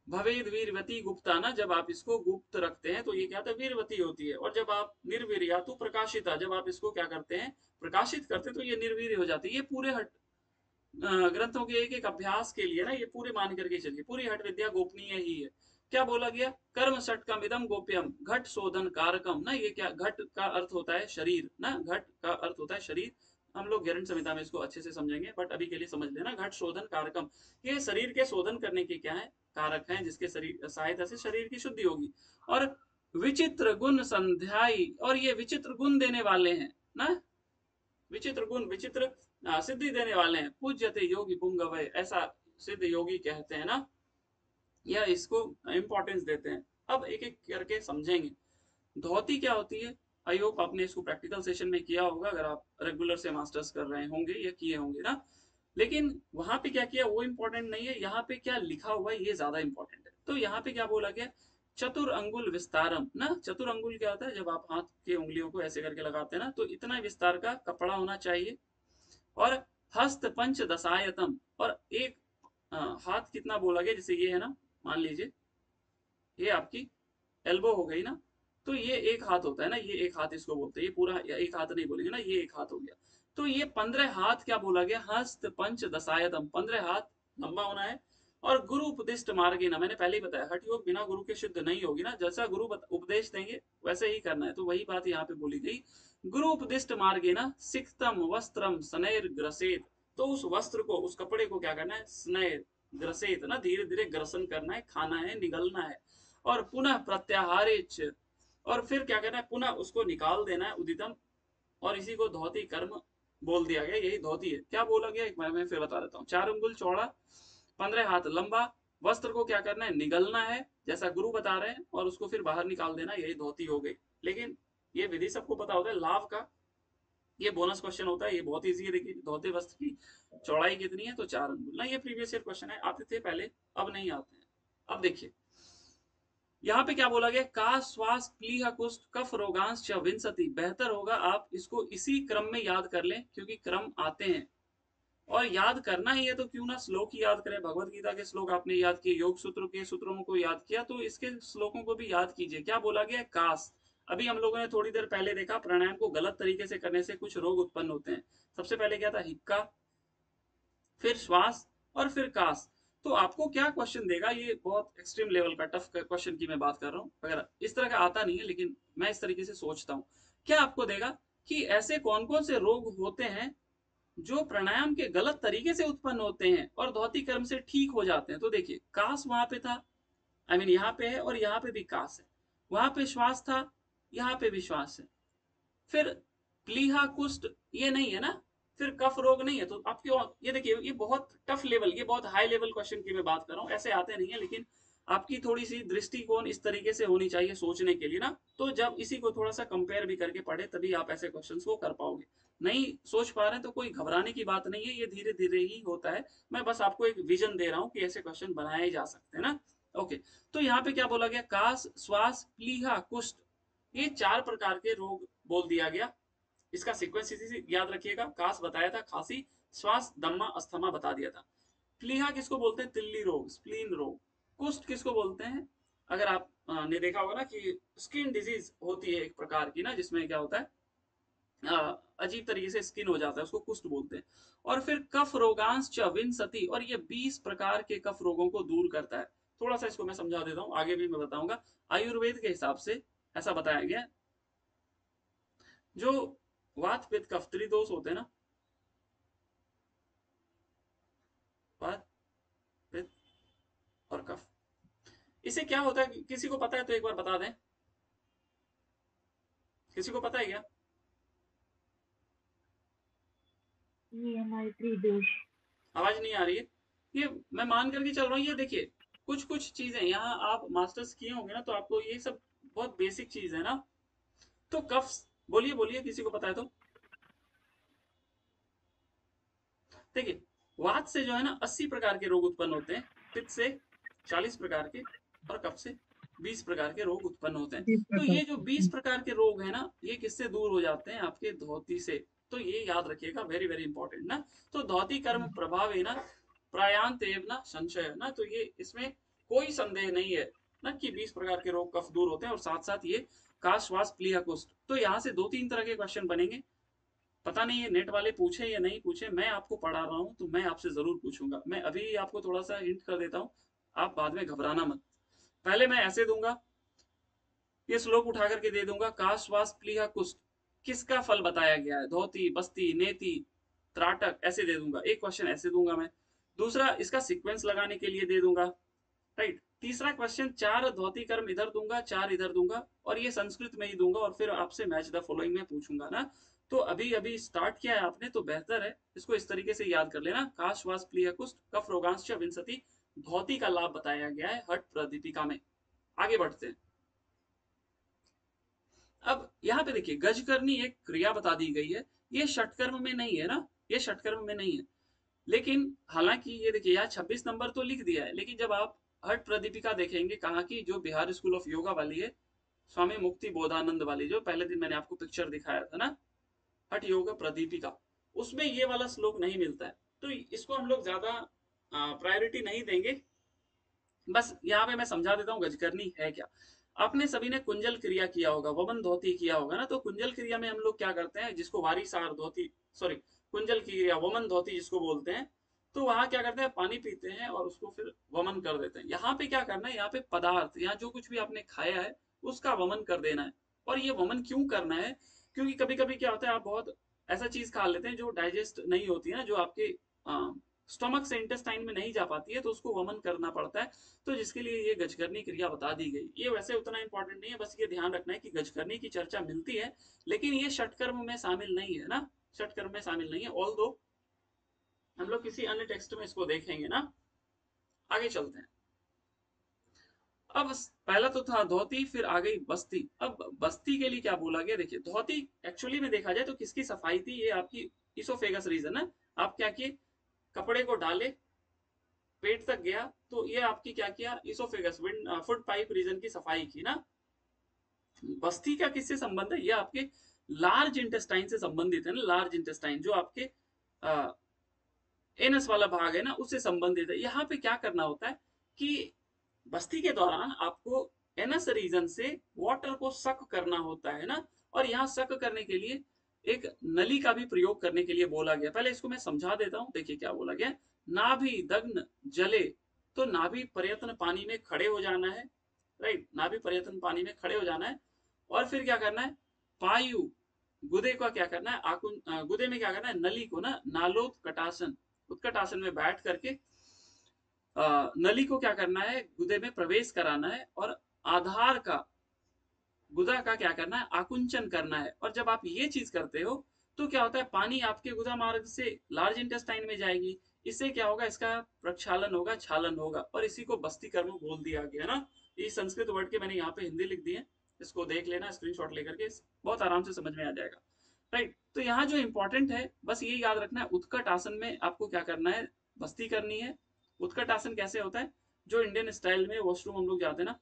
भवेद वीरवती गुप्ता ना, जब आप इसको गुप्त रखते हैं तो ये क्या होता है, वीरवती होती है। और जब आप निर्वीर या तो प्रकाशिता, जब आप इसको क्या करते हैं, प्रकाशित करते हैं, तो ये निर्वीर हो जाती है। ये पूरे हट ग्रंथों के एक एक अभ्यास के लिए ना, ये पूरे मान करके चलिए, पूरी हट विद्या गोपनीय ही है। क्या बोला गया, कर्म षटकम इदम गोप्यम घट शोधन कारकम ना, ये क्या, घट का अर्थ होता है शरीर ना, घट का अर्थ होता है शरीर। हम लोग गैरंट संहिता में इसको अच्छे से समझेंगे, बट अभी के लिए समझ लेना, घट शोधन कारकम, ये शरीर के शोधन करने के क्या है, कारक हैं, जिसके शरीर सहायता से शरीर की शुद्धि होगी। और विचित्र गुण संध्यायी, और ये विचित्र गुण देने वाले हैं ना, विचित्र गुण, विचित्र सिद्धि देने वाले हैं। पूज्यते योगी पुंगवय, ऐसा सिद्ध योगी कहते हैं ना, या इसको इंपॉर्टेंस देते हैं। अब एक एक करके समझेंगे। धोती क्या होती है, आई होप आपने इसको प्रैक्टिकल सेशन में किया होगा, अगर आप रेगुलर से मास्टर्स कर रहे होंगे या किए होंगे ना। लेकिन वहां पे क्या किया वो इंपॉर्टेंट नहीं है, यहाँ पे क्या लिखा हुआ है ये ज्यादा इंपॉर्टेंट है। तो यहाँ पे क्या बोला गया, चतुर अंगुल विस्तारम ना, चतुर अंगुल क्या होता है, जब आप हाथ की उंगलियों को ऐसे करके लगाते हैं ना, तो इतना विस्तार का कपड़ा होना चाहिए। और हस्त पंच दशायतम, और एक हाथ कितना बोला गया, जैसे ये है ना, मान लीजिए ये आपकी एल्बो हो गई ना, तो ये एक हाथ होता है ना, ये एक हाथ इसको बोलते हैं, ये पूरा एक हाथ नहीं बोलेंगे ना, ये एक हाथ हो गया। तो ये 15 हाथ क्या बोला गया, हस्त पंच दशायतम, 15 हाथ लंबा होना है। और गुरु उपदिष्ट मार्गे ना, मैंने पहले ही बताया हठ योग बिना गुरु के शुद्ध नहीं होगी ना, जैसा गुरु उपदेश देंगे वैसे ही करना है, तो वही बात यहाँ पे बोली गई। गुरु उपदिष्ट मार्गे ना सिक्तम वस्त्रम स्नैर ग्रसेत, तो उस वस्त्र को, उस कपड़े को क्या करना है, स्नैर ग्रसेत ना, धीरे धीरे ग्रसन करना है, खाना है, निगलना है। और पुनः प्रत्याहारेच, और फिर क्या करना है, पुनः उसको निकाल देना है, उदितम। और इसी को धोती कर्म बोल दिया गया, यही धोती है। क्या बोला गया, एक बार मैं फिर बता देता हूँ, 4 अंगुल चौड़ा, 15 हाथ लंबा, वस्त्र को क्या करना है, निगलना है, जैसा गुरु बता रहे हैं, और उसको फिर बाहर निकाल देना, यही धोती हो गई। लेकिन ये विधि सबको पता होता है लाभ का, ये बोनस क्वेश्चन होता है, ये बहुत इजी है। देखिए धोते वस्त्र की चौड़ाई कितनी है, तो 4 अंगुल ना, ये प्रीवियस ईयर क्वेश्चन है, आते थे पहले, अब नहीं आते हैं। अब देखिए यहाँ पे क्या बोला गया, का श्वास प्लीह कुष्ठ कफ रोगांश च विंसति, बेहतर होगा आप इसको इसी क्रम में याद कर लें, क्योंकि क्रम आते हैं और याद करना ही है तो क्यों ना श्लोक ही याद करें। भगवत गीता के श्लोक आपने याद किए, योग सूत्र के सूत्रों को याद किया, तो इसके श्लोकों को भी याद कीजिए। क्या बोला गया, कास। अभी हम लोगों ने थोड़ी देर पहले देखा प्राणायाम को गलत तरीके से करने से कुछ रोग उत्पन्न होते हैं। सबसे पहले क्या था, हिक्का, फिर श्वास और फिर कास। तो आपको क्या क्वेश्चन देगा, ये बहुत एक्सट्रीम लेवल का टफ क्वेश्चन की मैं बात कर रहा हूँ, अगर इस तरह का आता नहीं है लेकिन मैं इस तरीके से सोचता हूँ। क्या आपको देगा कि ऐसे कौन कौन से रोग होते हैं जो प्राणायाम के गलत तरीके से उत्पन्न होते हैं और धौती कर्म से ठीक हो जाते हैं। तो देखिए कास वहां पे था, आई मीन यहाँ पे है, और यहाँ पे भी कास है। वहां पे श्वास था, यहाँ पे भी श्वास है। फिर प्लीहा कुष्ठ ये नहीं है ना, फिर कफ रोग नहीं है। तो आपके ये देखिए, ये बहुत टफ लेवल, ये बहुत हाई लेवल क्वेश्चन की मैं बात कर रहा हूँ, ऐसे आते नहीं है, लेकिन आपकी थोड़ी सी दृष्टिकोण इस तरीके से होनी चाहिए सोचने के लिए ना। तो जब इसी को थोड़ा सा कंपेयर भी करके पढ़े तभी आप ऐसे क्वेश्चंस को कर पाओगे। नहीं सोच पा रहे हैं तो कोई घबराने की बात नहीं है, ये धीरे धीरे ही होता है। मैं बस आपको एक विजन दे रहा हूँ कि ऐसे क्वेश्चन बनाए जा सकते हैं ना। ओके, तो यहाँ पे क्या बोला गया, कास श्वास प्लीहा कुष्ठ, ये 4 प्रकार के रोग बोल दिया गया। इसका सीक्वेंस इसी से याद रखिएगा, कास बताया था खांसी, श्वास दम्मा अस्थमा बता दिया था। प्लीहा किसको बोलते हैं, तिल्ली रोग, स्प्लीन रोग। कुष्ठ किसको बोलते हैं, अगर आप ने देखा होगा ना कि स्किन डिजीज होती है एक प्रकार की ना, जिसमें क्या होता है अजीब तरीके से स्किन हो जाता है, उसको कुष्ठ बोलते हैं। और फिर कफ रोगांश च विंसति, और ये 20 प्रकार के कफ रोगों को दूर करता है। थोड़ा सा इसको मैं समझा देता हूँ, आगे भी मैं बताऊंगा। आयुर्वेद के हिसाब से ऐसा बताया गया, जो वात पित्त कफ त्रिदोष होते हैं ना, वात पित्त और कफ, इसे क्या होता है, किसी को पता है तो एक बार बता दें, किसी को पता है क्या? ये हमारे त्रिदोष। आवाज नहीं आ रही है, ये मैं मान करके चल रहा हूँ। ये देखिए कुछ कुछ चीजें यहाँ आप मास्टर्स किए होंगे ना, तो आपको ये सब बहुत बेसिक चीज है ना। तो कफ, बोलिए बोलिए, किसी को पता है तो। देखिए वात से जो है ना 80 प्रकार के रोग उत्पन्न होते हैं, पित्त से 40 प्रकार के, और कफ से 20 प्रकार के रोग उत्पन्न होते हैं। तो ये जो 20 प्रकार के रोग है ना, ये किससे दूर हो जाते हैं, आपके धोती से। तो ये याद रखिएगा, वेरी वेरी इंपॉर्टेंट ना। तो धौती कर्म प्रभाव है ना, प्रायांत एव ना संशय ना, तो ये इसमें कोई संदेह नहीं है ना कि 20 प्रकार के रोग कफ दूर होते हैं, और साथ साथ ये काश श्वास प्लीहा कुष्ठ। तो यहाँ से 2-3 तरह के क्वेश्चन बनेंगे। पता नहीं ये नेट वाले पूछे या नहीं पूछे, मैं आपको पढ़ा रहा हूँ तो मैं आपसे जरूर पूछूंगा। मैं अभी आपको थोड़ा सा हिंट कर देता हूँ, आप बाद में घबराना मत। पहले मैं ऐसे दूंगा, ये श्लोक उठा करके दे दूंगा, काश्वास प्लीहा कुष्ठ किसका फल बताया गया है, धोती बस्ती नेति त्राटक, ऐसे दे दूंगा। एक क्वेश्चन ऐसे दूंगा मैं। दूसरा इसका सीक्वेंस लगाने के लिए दे दूंगा, राइट। तीसरा क्वेश्चन 4 धोती कर्म इधर दूंगा, 4 इधर दूंगा, और ये संस्कृत में ही दूंगा, और फिर आपसे मैच द फॉलोइंग में पूछूंगा ना। तो अभी अभी स्टार्ट किया है आपने, तो बेहतर है इसको इस तरीके से याद कर लेना। काश वास प्लिय कुष्ठ कफ रोगांश विंसति, धोती का लाभ बताया गया है हट प्रदीपिका में। आगे बढ़ते हैं। अब यहाँ पे देखिए गजकर्णी एक क्रिया बता दी गई है, ये षटकर्म में नहीं है ना, ये षटकर्म में नहीं है। लेकिन हालांकि ये देखिए यहाँ 26 नंबर तो लिख दिया है, लेकिन जब आप हट प्रदीपिका देखेंगे, कहाँ की, जो बिहार स्कूल ऑफ योगा वाली है, स्वामी मुक्ति बोधानंद वाली, जो पहले दिन मैंने आपको पिक्चर दिखाया था ना, हठ योग प्रदीपिका, उसमें ये वाला श्लोक नहीं मिलता है। तो इसको हम लोग ज्यादा प्रायोरिटी नहीं देंगे। बस यहाँ पे मैं समझा देता हूँ गजकर्णी है क्या। आपने सभी ने कुंजल क्रिया किया होगा, वमन धोती किया होगा ना। तो कुंजल क्रिया में हम लोग क्या करते हैं, जिसको वारी सार धोती, सॉरी कुंजल क्रिया वमन धोती जिसको बोलते हैं, तो वहां क्या करते हैं, पानी पीते हैं और उसको फिर वमन कर देते हैं। यहाँ पे क्या करना है, यहाँ पे पदार्थ, यहाँ जो कुछ भी आपने खाया है उसका वमन कर देना है। और ये वमन क्यों करना है, क्योंकि कभी कभी क्या होता है, आप बहुत ऐसा चीज खा लेते हैं जो डाइजेस्ट नहीं होती है ना, जो आपके स्टमक से इंटेस्टाइन में नहीं जा पाती है, तो उसको वमन करना पड़ता है। तो जिसके लिए ये गजकर्णी क्रिया बता दी गई। ये वैसे उतना इंपॉर्टेंट नहीं है, बस ये ध्यान रखना है कि गजकर्णी की चर्चा मिलती है, लेकिन ये षटकर्म में शामिल नहीं है ना, षटकर्म में शामिल नहीं है। ऑल दो हम लोग किसी अन्य टेक्स्ट में इसको देखेंगे ना। आगे चलते हैं। अब पहला तो था धोती, फिर आ गई बस्ती। अब बस्ती के लिए क्या बोला गया, देखिए धोती एक्चुअली में देखा जाए तो किसकी सफाई थी, ये आपकी इसोफेगस रीजन है। आप क्या किए, कपड़े को डाले, पेट तक गया, तो ये आपकी क्या किया, इसोफेगस फूड पाइप रीजन की सफाई की ना। बस्ती का किससे संबंध है, ये आपके लार्ज इंटेस्टाइन से संबंधित है ना। लार्ज इंटेस्टाइन जो आपके एनस वाला भाग है ना, उससे संबंधित है। यहाँ पे क्या करना होता है कि बस्ती के दौरान आपको एनस रीजन से वाटर को सक करना होता है ना। और यहाँ सक करने के लिए एक नली का भी प्रयोग करने के लिए बोला गया। पहले इसको मैं समझा देता हूं, देखिए क्या बोला गया। नाभि दग्न जले, तो नाभि प्रयत्न पानी में खड़े हो जाना है, राइट। नाभि प्रयत्न पानी में खड़े हो जाना है। और फिर क्या करना है, पायु गुदे का क्या करना है, गुदे में क्या करना है, नली को ना नालोत्कटासन, उत्कटासन में बैठ करके नली को क्या करना है, गुदे में प्रवेश कराना है। और आधार का, गुदा का क्या करना है, आकुंचन करना है। और जब आप ये चीज करते हो तो क्या होता है, पानी आपके गुदा मार्ग से लार्ज इंटेस्टाइन में जाएगी। इससे क्या होगा, इसका प्रक्षालन होगा, छालन होगा। और इसी को बस्ती कर्म बोल दिया गया ना। ये संस्कृत वर्ड के मैंने यहाँ पे हिंदी लिख दिए, इसको देख लेना स्क्रीनशॉट लेकर के, बहुत आराम से समझ में आ जाएगा, राइट। तो यहाँ जो इंपॉर्टेंट है बस ये याद रखना है, उत्कट आसन में आपको क्या करना है, बस्ती करनी है। उत्कट आसन कैसे होता है, जो इंडियन स्टाइल में वॉशरूम हम लोग जाते हैं ना,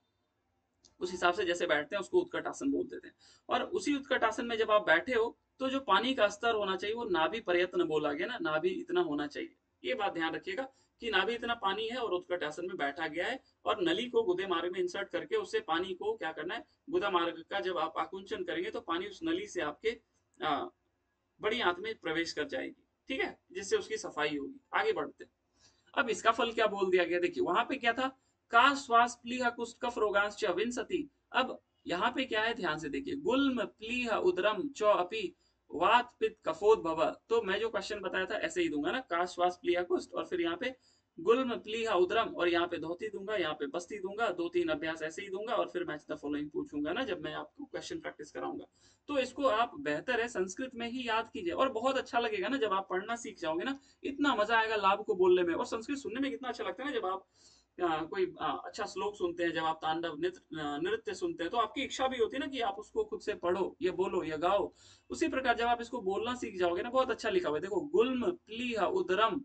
उस हिसाब से जैसे बैठते हैं उसको उत्कट आसन बोल देते हैं। और उसी उत्कट आसन में जब आप बैठे हो तो जो पानी का स्तर होना चाहिए वो नाभि प्रयत्न बोला गया ना, नाभि इतना होना चाहिए। ये बात ध्यान रखिएगा कि नाभि इतना पानी है और उत्कट आसन में बैठा गया है। और नली को गुदे मार्ग में इंसर्ट करके उससे पानी को क्या करना है, गुदा मार्ग का जब आप आकुंचन करेंगे तो पानी उस नली से आपके बड़ी आंत में प्रवेश कर जाएगी, ठीक है, जिससे उसकी सफाई होगी। आगे बढ़ते हैं। अब इसका फल क्या बोल दिया गया, देखिए वहां पे क्या था, का श्वास प्लीह कुष्ठ कफ रोगांश्च विंसति। अब यहाँ पे क्या है, ध्यान से देखिए, गुल्म प्लीह उदरम च अपि वात पित्त कफोद्भव। तो मैं जो क्वेश्चन बताया था ऐसे ही दूंगा ना, का श्वास प्लीह कुष्ठ, और फिर यहाँ पे गुल्म प्लीह उदरम, और यहाँ पे धोती दूंगा, यहाँ पे बस्ती दूंगा, 2-3 अभ्यास ऐसे ही दूंगा, और फिर मैच द फॉलोइंग पूछूंगा ना जब मैं आपको क्वेश्चन प्रैक्टिस कराऊंगा। तो इसको आप बेहतर है संस्कृत में ही याद कीजिए, और बहुत अच्छा लगेगा ना जब आप पढ़ना सीख जाओगे ना। इतना मजा आएगा लाभ को बोलने में, और संस्कृत सुनने में कितना अच्छा लगता है ना जब आप कोई अच्छा श्लोक सुनते हैं, जब आप तांडव नृत्य सुनते हैं, तो आपकी इच्छा भी होती है ना कि आप उसको खुद से पढ़ो, ये बोलो, ये गाओ। उसी प्रकार जब आप इसको बोलना सीख जाओगे ना, बहुत अच्छा लिखा हुआ है, देखो, गुल्म प्लीह उदरम,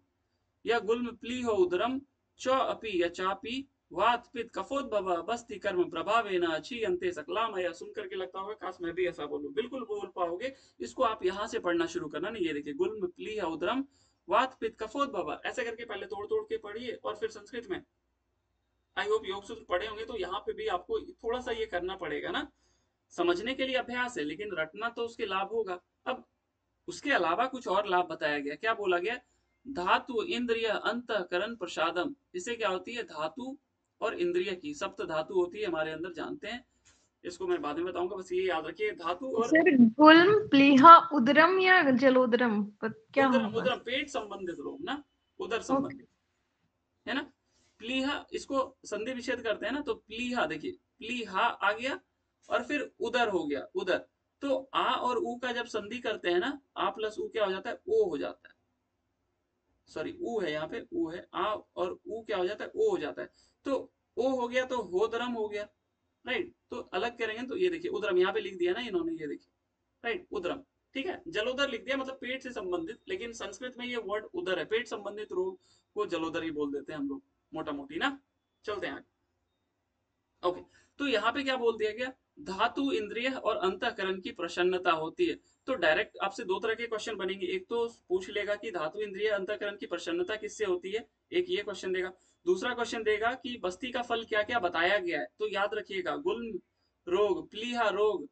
या गुल्म प्लीह उदरम च अपि या चापी वात पित्त कफोद्भव बस्ति कर्म प्रभावेन अच्छीयन्ते सकलामय। सुन करके लगता होगा काश मैं भी ऐसा बोलूं, बिल्कुल बोल पाओगे। इसको आप यहाँ से पढ़ना शुरू करना ना, ये देखिए, गुल्म प्लीह उदरम वात पित्त कफोद्भव, ऐसे करके पहले तोड़ तोड़ के पढ़िए, और फिर संस्कृत में आई होप योग सूत्र पढ़े होंगे, तो यहाँ पे भी आपको थोड़ा सा ये करना पड़ेगा ना। समझने के लिए अभ्यास है, लेकिन रटना तो उसके लाभ होगा। अब उसके अलावा कुछ और लाभ बताया गया, क्या बोला गया, धातु इंद्रिय अंतःकरण प्रसादम। इससे क्या होती है, धातु और इंद्रिय की सप्त धातु होती है हमारे अंदर, जानते हैं, इसको मैं बाद में बताऊंगा, बस ये याद रखिए, धातु और सर गुल्म प्लीह उदरम या जलोदरम क्या उदरम, होगा? उदरम पेट संबंधित रोग ना, उदर ओके। संबंधित, है ना। प्लीहा, इसको संधि विच्छेद करते हैं ना, तो प्लीहा देखिए, प्लीहा आ गया, और फिर उदर हो गया, उदर। तो आ और ऊ का जब संधि करते हैं ना, आ प्लस ऊ क्या हो जाता है, ओ हो जाता है। सॉरी, ऊ है यहाँ पे, ऊ है, आ और ऊ क्या हो जाता है, ओ हो जाता है। तो ओ हो गया तो होदरम हो गया, राइट। तो अलग करेंगे तो ये देखिए उदरम, यहाँ पे लिख दिया ना इन्होंने, ये देखिए, राइट, उदरम, ठीक है। जलोदर लिख दिया, मतलब पेट से संबंधित, लेकिन संस्कृत में ये वर्ड उदर है, पेट संबंधित रोग को जलोदर ही बोल देते हैं हम लोग, मोटा मोटी ना। चलते हैं आगे, ओके। तो यहाँ पे क्या बोल दिया गया, धातु इंद्रिय और अंतःकरण की प्रसन्नता होती है। तो डायरेक्ट आपसे दो तरह के क्वेश्चन बनेंगे, एक तो पूछ लेगा कि धातु इंद्रिय अंतःकरण की प्रसन्नता किससे होती है, एक ये क्वेश्चन देगा। दूसरा क्वेश्चन देगा कि बस्ती का फल क्या क्या बताया गया है। तो याद रखिएगा, गुल्म रोग, प्लीहा रोग,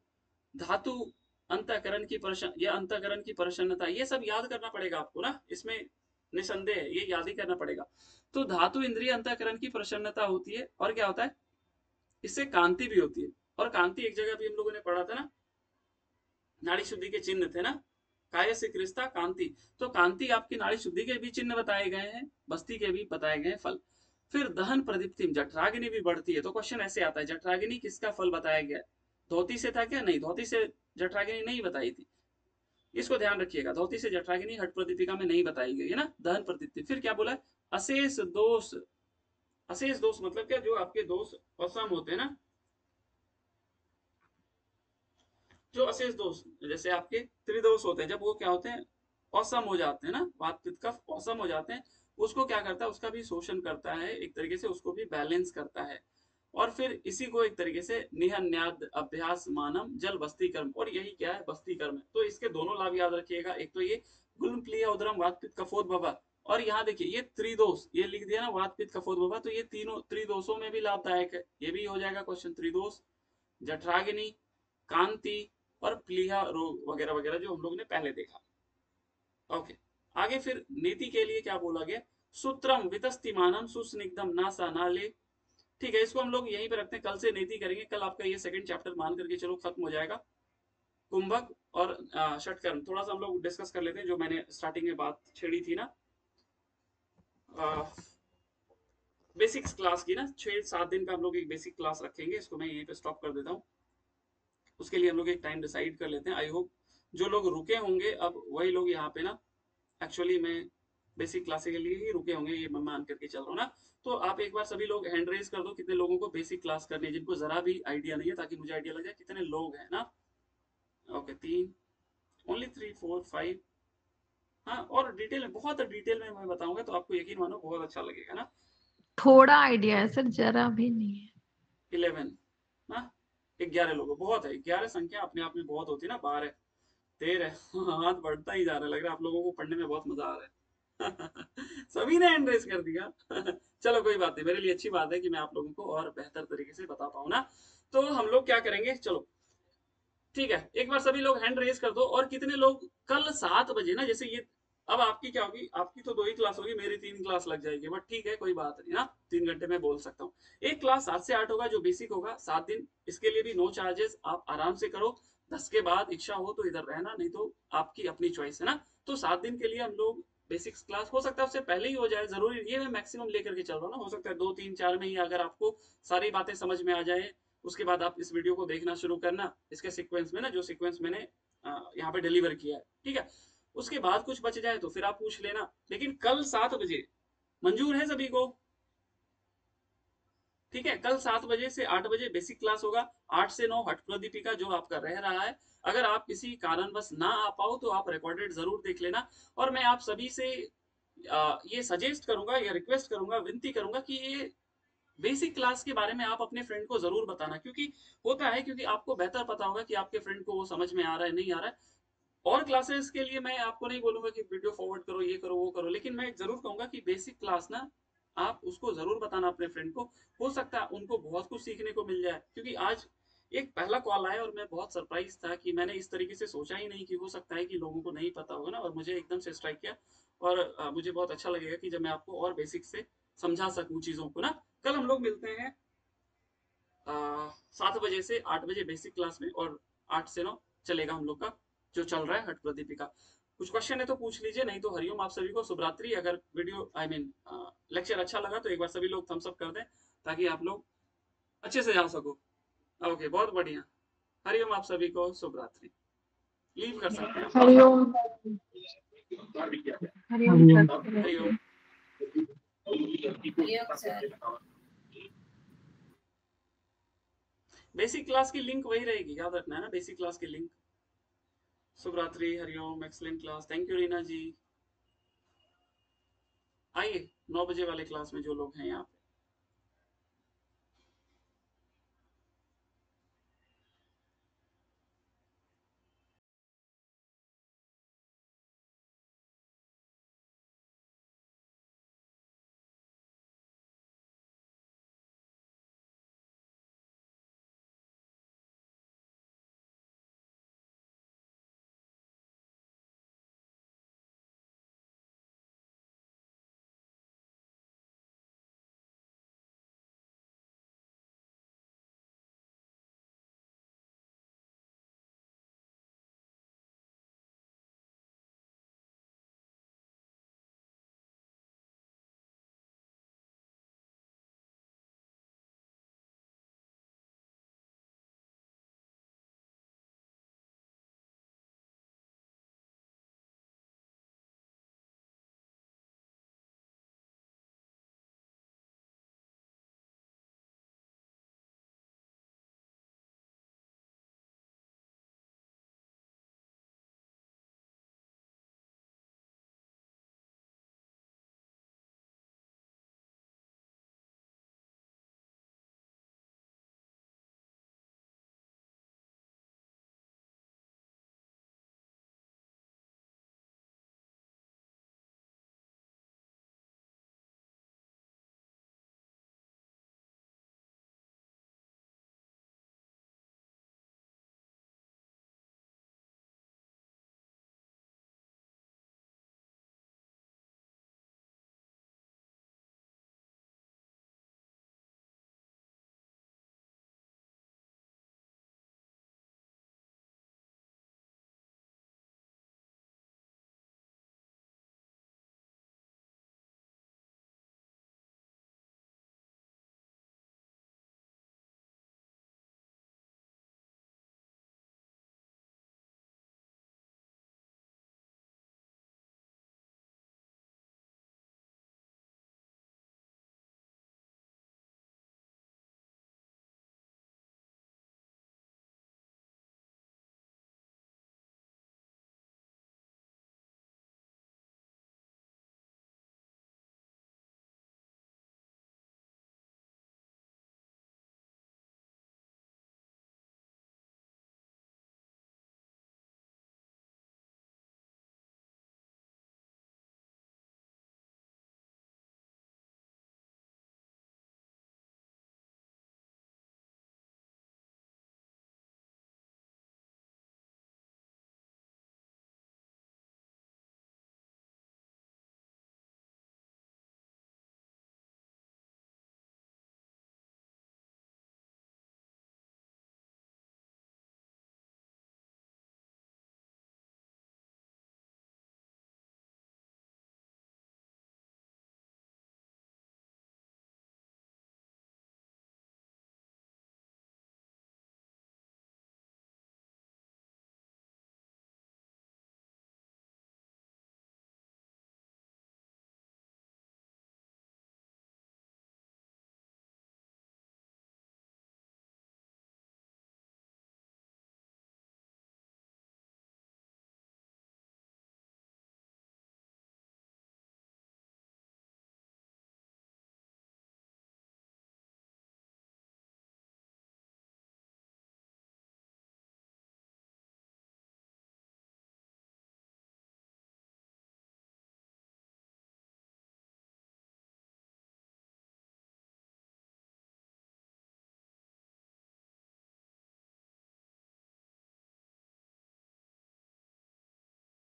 धातु अंतःकरण की या अंतःकरण की प्रसन्नता, ये सब याद करना पड़ेगा आपको ना, इसमें निसंदेह है, ये याद ही करना पड़ेगा। तो धातु इंद्रिय अंतःकरण की प्रसन्नता होती है, और क्या होता है, इससे कांति भी होती है। और कांति एक जगह भी हम लोगों ने पढ़ा था ना, नाड़ी शुद्धि के चिन्ह थे ना, काय से क्रिस्ता कांति। तो कांति आपकी नाड़ी शुद्धि के भी चिन्ह बताए गए हैं, बस्ती के भी बताए गए हैं फल। फिर दहन प्रदीप्ति, जठराग्नि भी बढ़ती है। तो क्वेश्चन ऐसे आता है, जठराग्नि किसका फल बताया गया, धोती से था क्या, नहीं, धोती से जठराग्नि नहीं बताई थी, इसको ध्यान रखिएगा, धोती से जठराग्नि हट प्रदीपिका में नहीं बताई गई है ना, दहन प्रदीप्ति। फिर क्या बोला, अशेष दोष अशेष दोष मतलब क्या, जो आपके दोष असम होते हैं ना, जो अशेष दोष जैसे आपके त्रिदोष होते हैं, जब वो क्या होते हैं, असम हो जाते हैं ना, वात पित्त कफ असम हो जाते हैं, उसको क्या करता है, उसका भी शोषण करता है एक तरीके से, उसको भी बैलेंस करता है। और फिर इसी को एक तरीके से निहन्याद अभ्यास मानम जल बस्ती कर्म, और यही क्या है, बस्ती कर्म है। तो इसके दोनों लाभ याद रखिएगा, एक तो ये गुल्म प्लिया उदरम वात पित्त कफोद्भव, और यहाँ देखिए ये त्रिदोष ये लिख दिया ना, वात पित्त कफोद्भव, तो ये तीनों त्रिदोषों में भी लाभदायक है, ये भी हो जाएगा क्वेश्चन। त्रिदोष, जठराग्नि, कांति और प्लीहा रोग वगैरह वगैरह जो हम लोग ने पहले देखा। ओके, आगे फिर नीति के लिए क्या बोला गया, सूत्रम वितस्तिमानम सुस्निग्धम नासा नाले। ठीक है, इसको हम लोग यहीं पे रखते हैं, कल से नीति करेंगे, कल आपका ये सेकंड चैप्टर मान करके चलो खत्म हो जाएगा। कुंभक और षटकर्म थोड़ा सा हम लोग डिस्कस कर लेते हैं, जो मैंने स्टार्टिंग में बात छेड़ी थी ना, बेसिक्स क्लास की ना, 6-7 दिन का हम लोग एक बेसिक क्लास रखेंगे, इसको मैं यहीं पे स्टॉप कर देता हूँ। उसके लिए हम लोग एक टाइम डिसाइड कर लेते हैं। आई होप जो लोग रुके होंगे अब वही लोग यहाँ पे ना, एक्चुअली मैं बेसिक क्लास के लिए ही रुके होंगे, ये मैं मान करके चल रहा हूँ ना। तो आप एक बार सभी लोग हैंड रेज कर दो, कितने लोगों को बेसिक क्लास करनी है, जिनको जरा भी आइडिया नहीं है, ताकि मुझे आइडिया लग जाए कितने लोग हैं ना। Okay, 3, only 3, 4, 5। हाँ, और डिटेल में, बहुत डिटेल में मैं बताऊंगा तो आपको यकीन मानो बहुत अच्छा लगेगा ना। थोड़ा आइडिया है सर, जरा भी नहीं है। 11 ना, 11 लोगों, बहुत है। 11 संख्या अपने आप में बहुत होती है ना। 12, 13, हाथ बढ़ता ही जा रहा है, लग रहा है आप लोगों को पढ़ने में बहुत मजा आ रहा है। सभी ने हैंड रेस कर दिया। चलो कोई बात नहीं, मेरे लिए अच्छी बात है कि मैं आप लोगों को और बेहतर तरीके से बता पाऊँ ना। तो हम लोग क्या करेंगे, चलो ठीक है, एक बार सभी लोग हैंड रेस कर दो। और कितने लोग कल 7 बजे ना, जैसे ये अब आपकी क्या होगी, आपकी तो 2 ही क्लास होगी, मेरी 3 क्लास लग जाएगी, बट ठीक है कोई बात नहीं ना, 3 घंटे में बोल सकता हूँ। एक क्लास 7 से 8 होगा जो बेसिक होगा, 7 दिन, इसके लिए भी नो चार्जेस, आप आराम से करो। 10 के बाद इच्छा हो तो इधर रहना, नहीं तो आपकी अपनी चॉइस है ना। तो 7 दिन के लिए हम लोग बेसिक्स क्लास, हो सकता है उससे पहले ही हो जाए, जरूरी ये मैं मैक्सिमम लेकर के चल रहा हूँ ना, हो सकता है 2, 3, 4 में ही अगर आपको सारी बातें समझ में आ जाए, उसके बाद आप इस वीडियो को देखना शुरू करना, इसके सीक्वेंस में ना, जो सीक्वेंस मैंने यहाँ पे डिलीवर किया है, ठीक है। उसके बाद कुछ बच जाए तो फिर आप पूछ लेना, लेकिन कल 7 बजे मंजूर है सभी को? ठीक है, कल 7 बजे से 8 बजे बेसिक क्लास होगा, 8 से 9 हठ प्रदीपिका जो आपका रह रहा है। अगर आप किसी कारणवश ना आ पाओ तो आप रिकॉर्डेड जरूर देख लेना। और मैं आप सभी से ये सजेस्ट करूंगा या रिक्वेस्ट करूंगा, विनती करूंगा कि ये बेसिक क्लास के बारे में आप अपने फ्रेंड को जरूर बताना, क्योंकि होता है, क्योंकि आपको बेहतर पता होगा कि आपके फ्रेंड को वो समझ में आ रहा है नहीं आ रहा है। और क्लासेस के लिए मैं आपको नहीं बोलूंगा कि वीडियो फॉरवर्ड करो, ये करो वो करो, लेकिन मैं जरूर कहूंगा कि बेसिक क्लास ना आप उसको जरूर बताना अपने फ्रेंड को। हो सकता है उनको बहुत कुछ सीखने को मिल जाए, क्योंकि आज एक पहला कॉल आया और मैं बहुत सरप्राइज था कि मैंने इस तरीके से सोचा ही नहीं कि हो सकता है कि लोगों को नहीं पता होगा ना, और मुझे एकदम से स्ट्राइक किया। और मुझे बहुत अच्छा लगेगा कि जब मैं आपको और बेसिक से समझा सकूं चीजों को ना। कल हम लोग मिलते हैं 7 बजे से 8 बजे बेसिक क्लास में, और 8 से 9 चलेगा हम लोग का जो चल रहा है हट प्रदीपिका। कुछ क्वेश्चन है तो पूछ लीजिए, नहीं तो हरिओम आप सभी को, शुभरात्रि। अगर वीडियो आई मीन लेक्चर अच्छा लगा तो एक बार सभी लोग थम्स अप कर दें, ताकि आप लोग अच्छे से जा सको। ओके, बहुत बढ़िया। हरिओम आप सभी को, शुभरात्रि। लीव कर सकते हैं आप। Hariom. Hariom sir. Hariom. Basic class की लिंक वही रहेगी, याद रखना है ना, बेसिक क्लास की लिंक। शुभरात्रि, हरिओम, excellent class, thank you Reena ji. आइए 9 बजे वाले क्लास में जो लोग हैं यहाँ पे।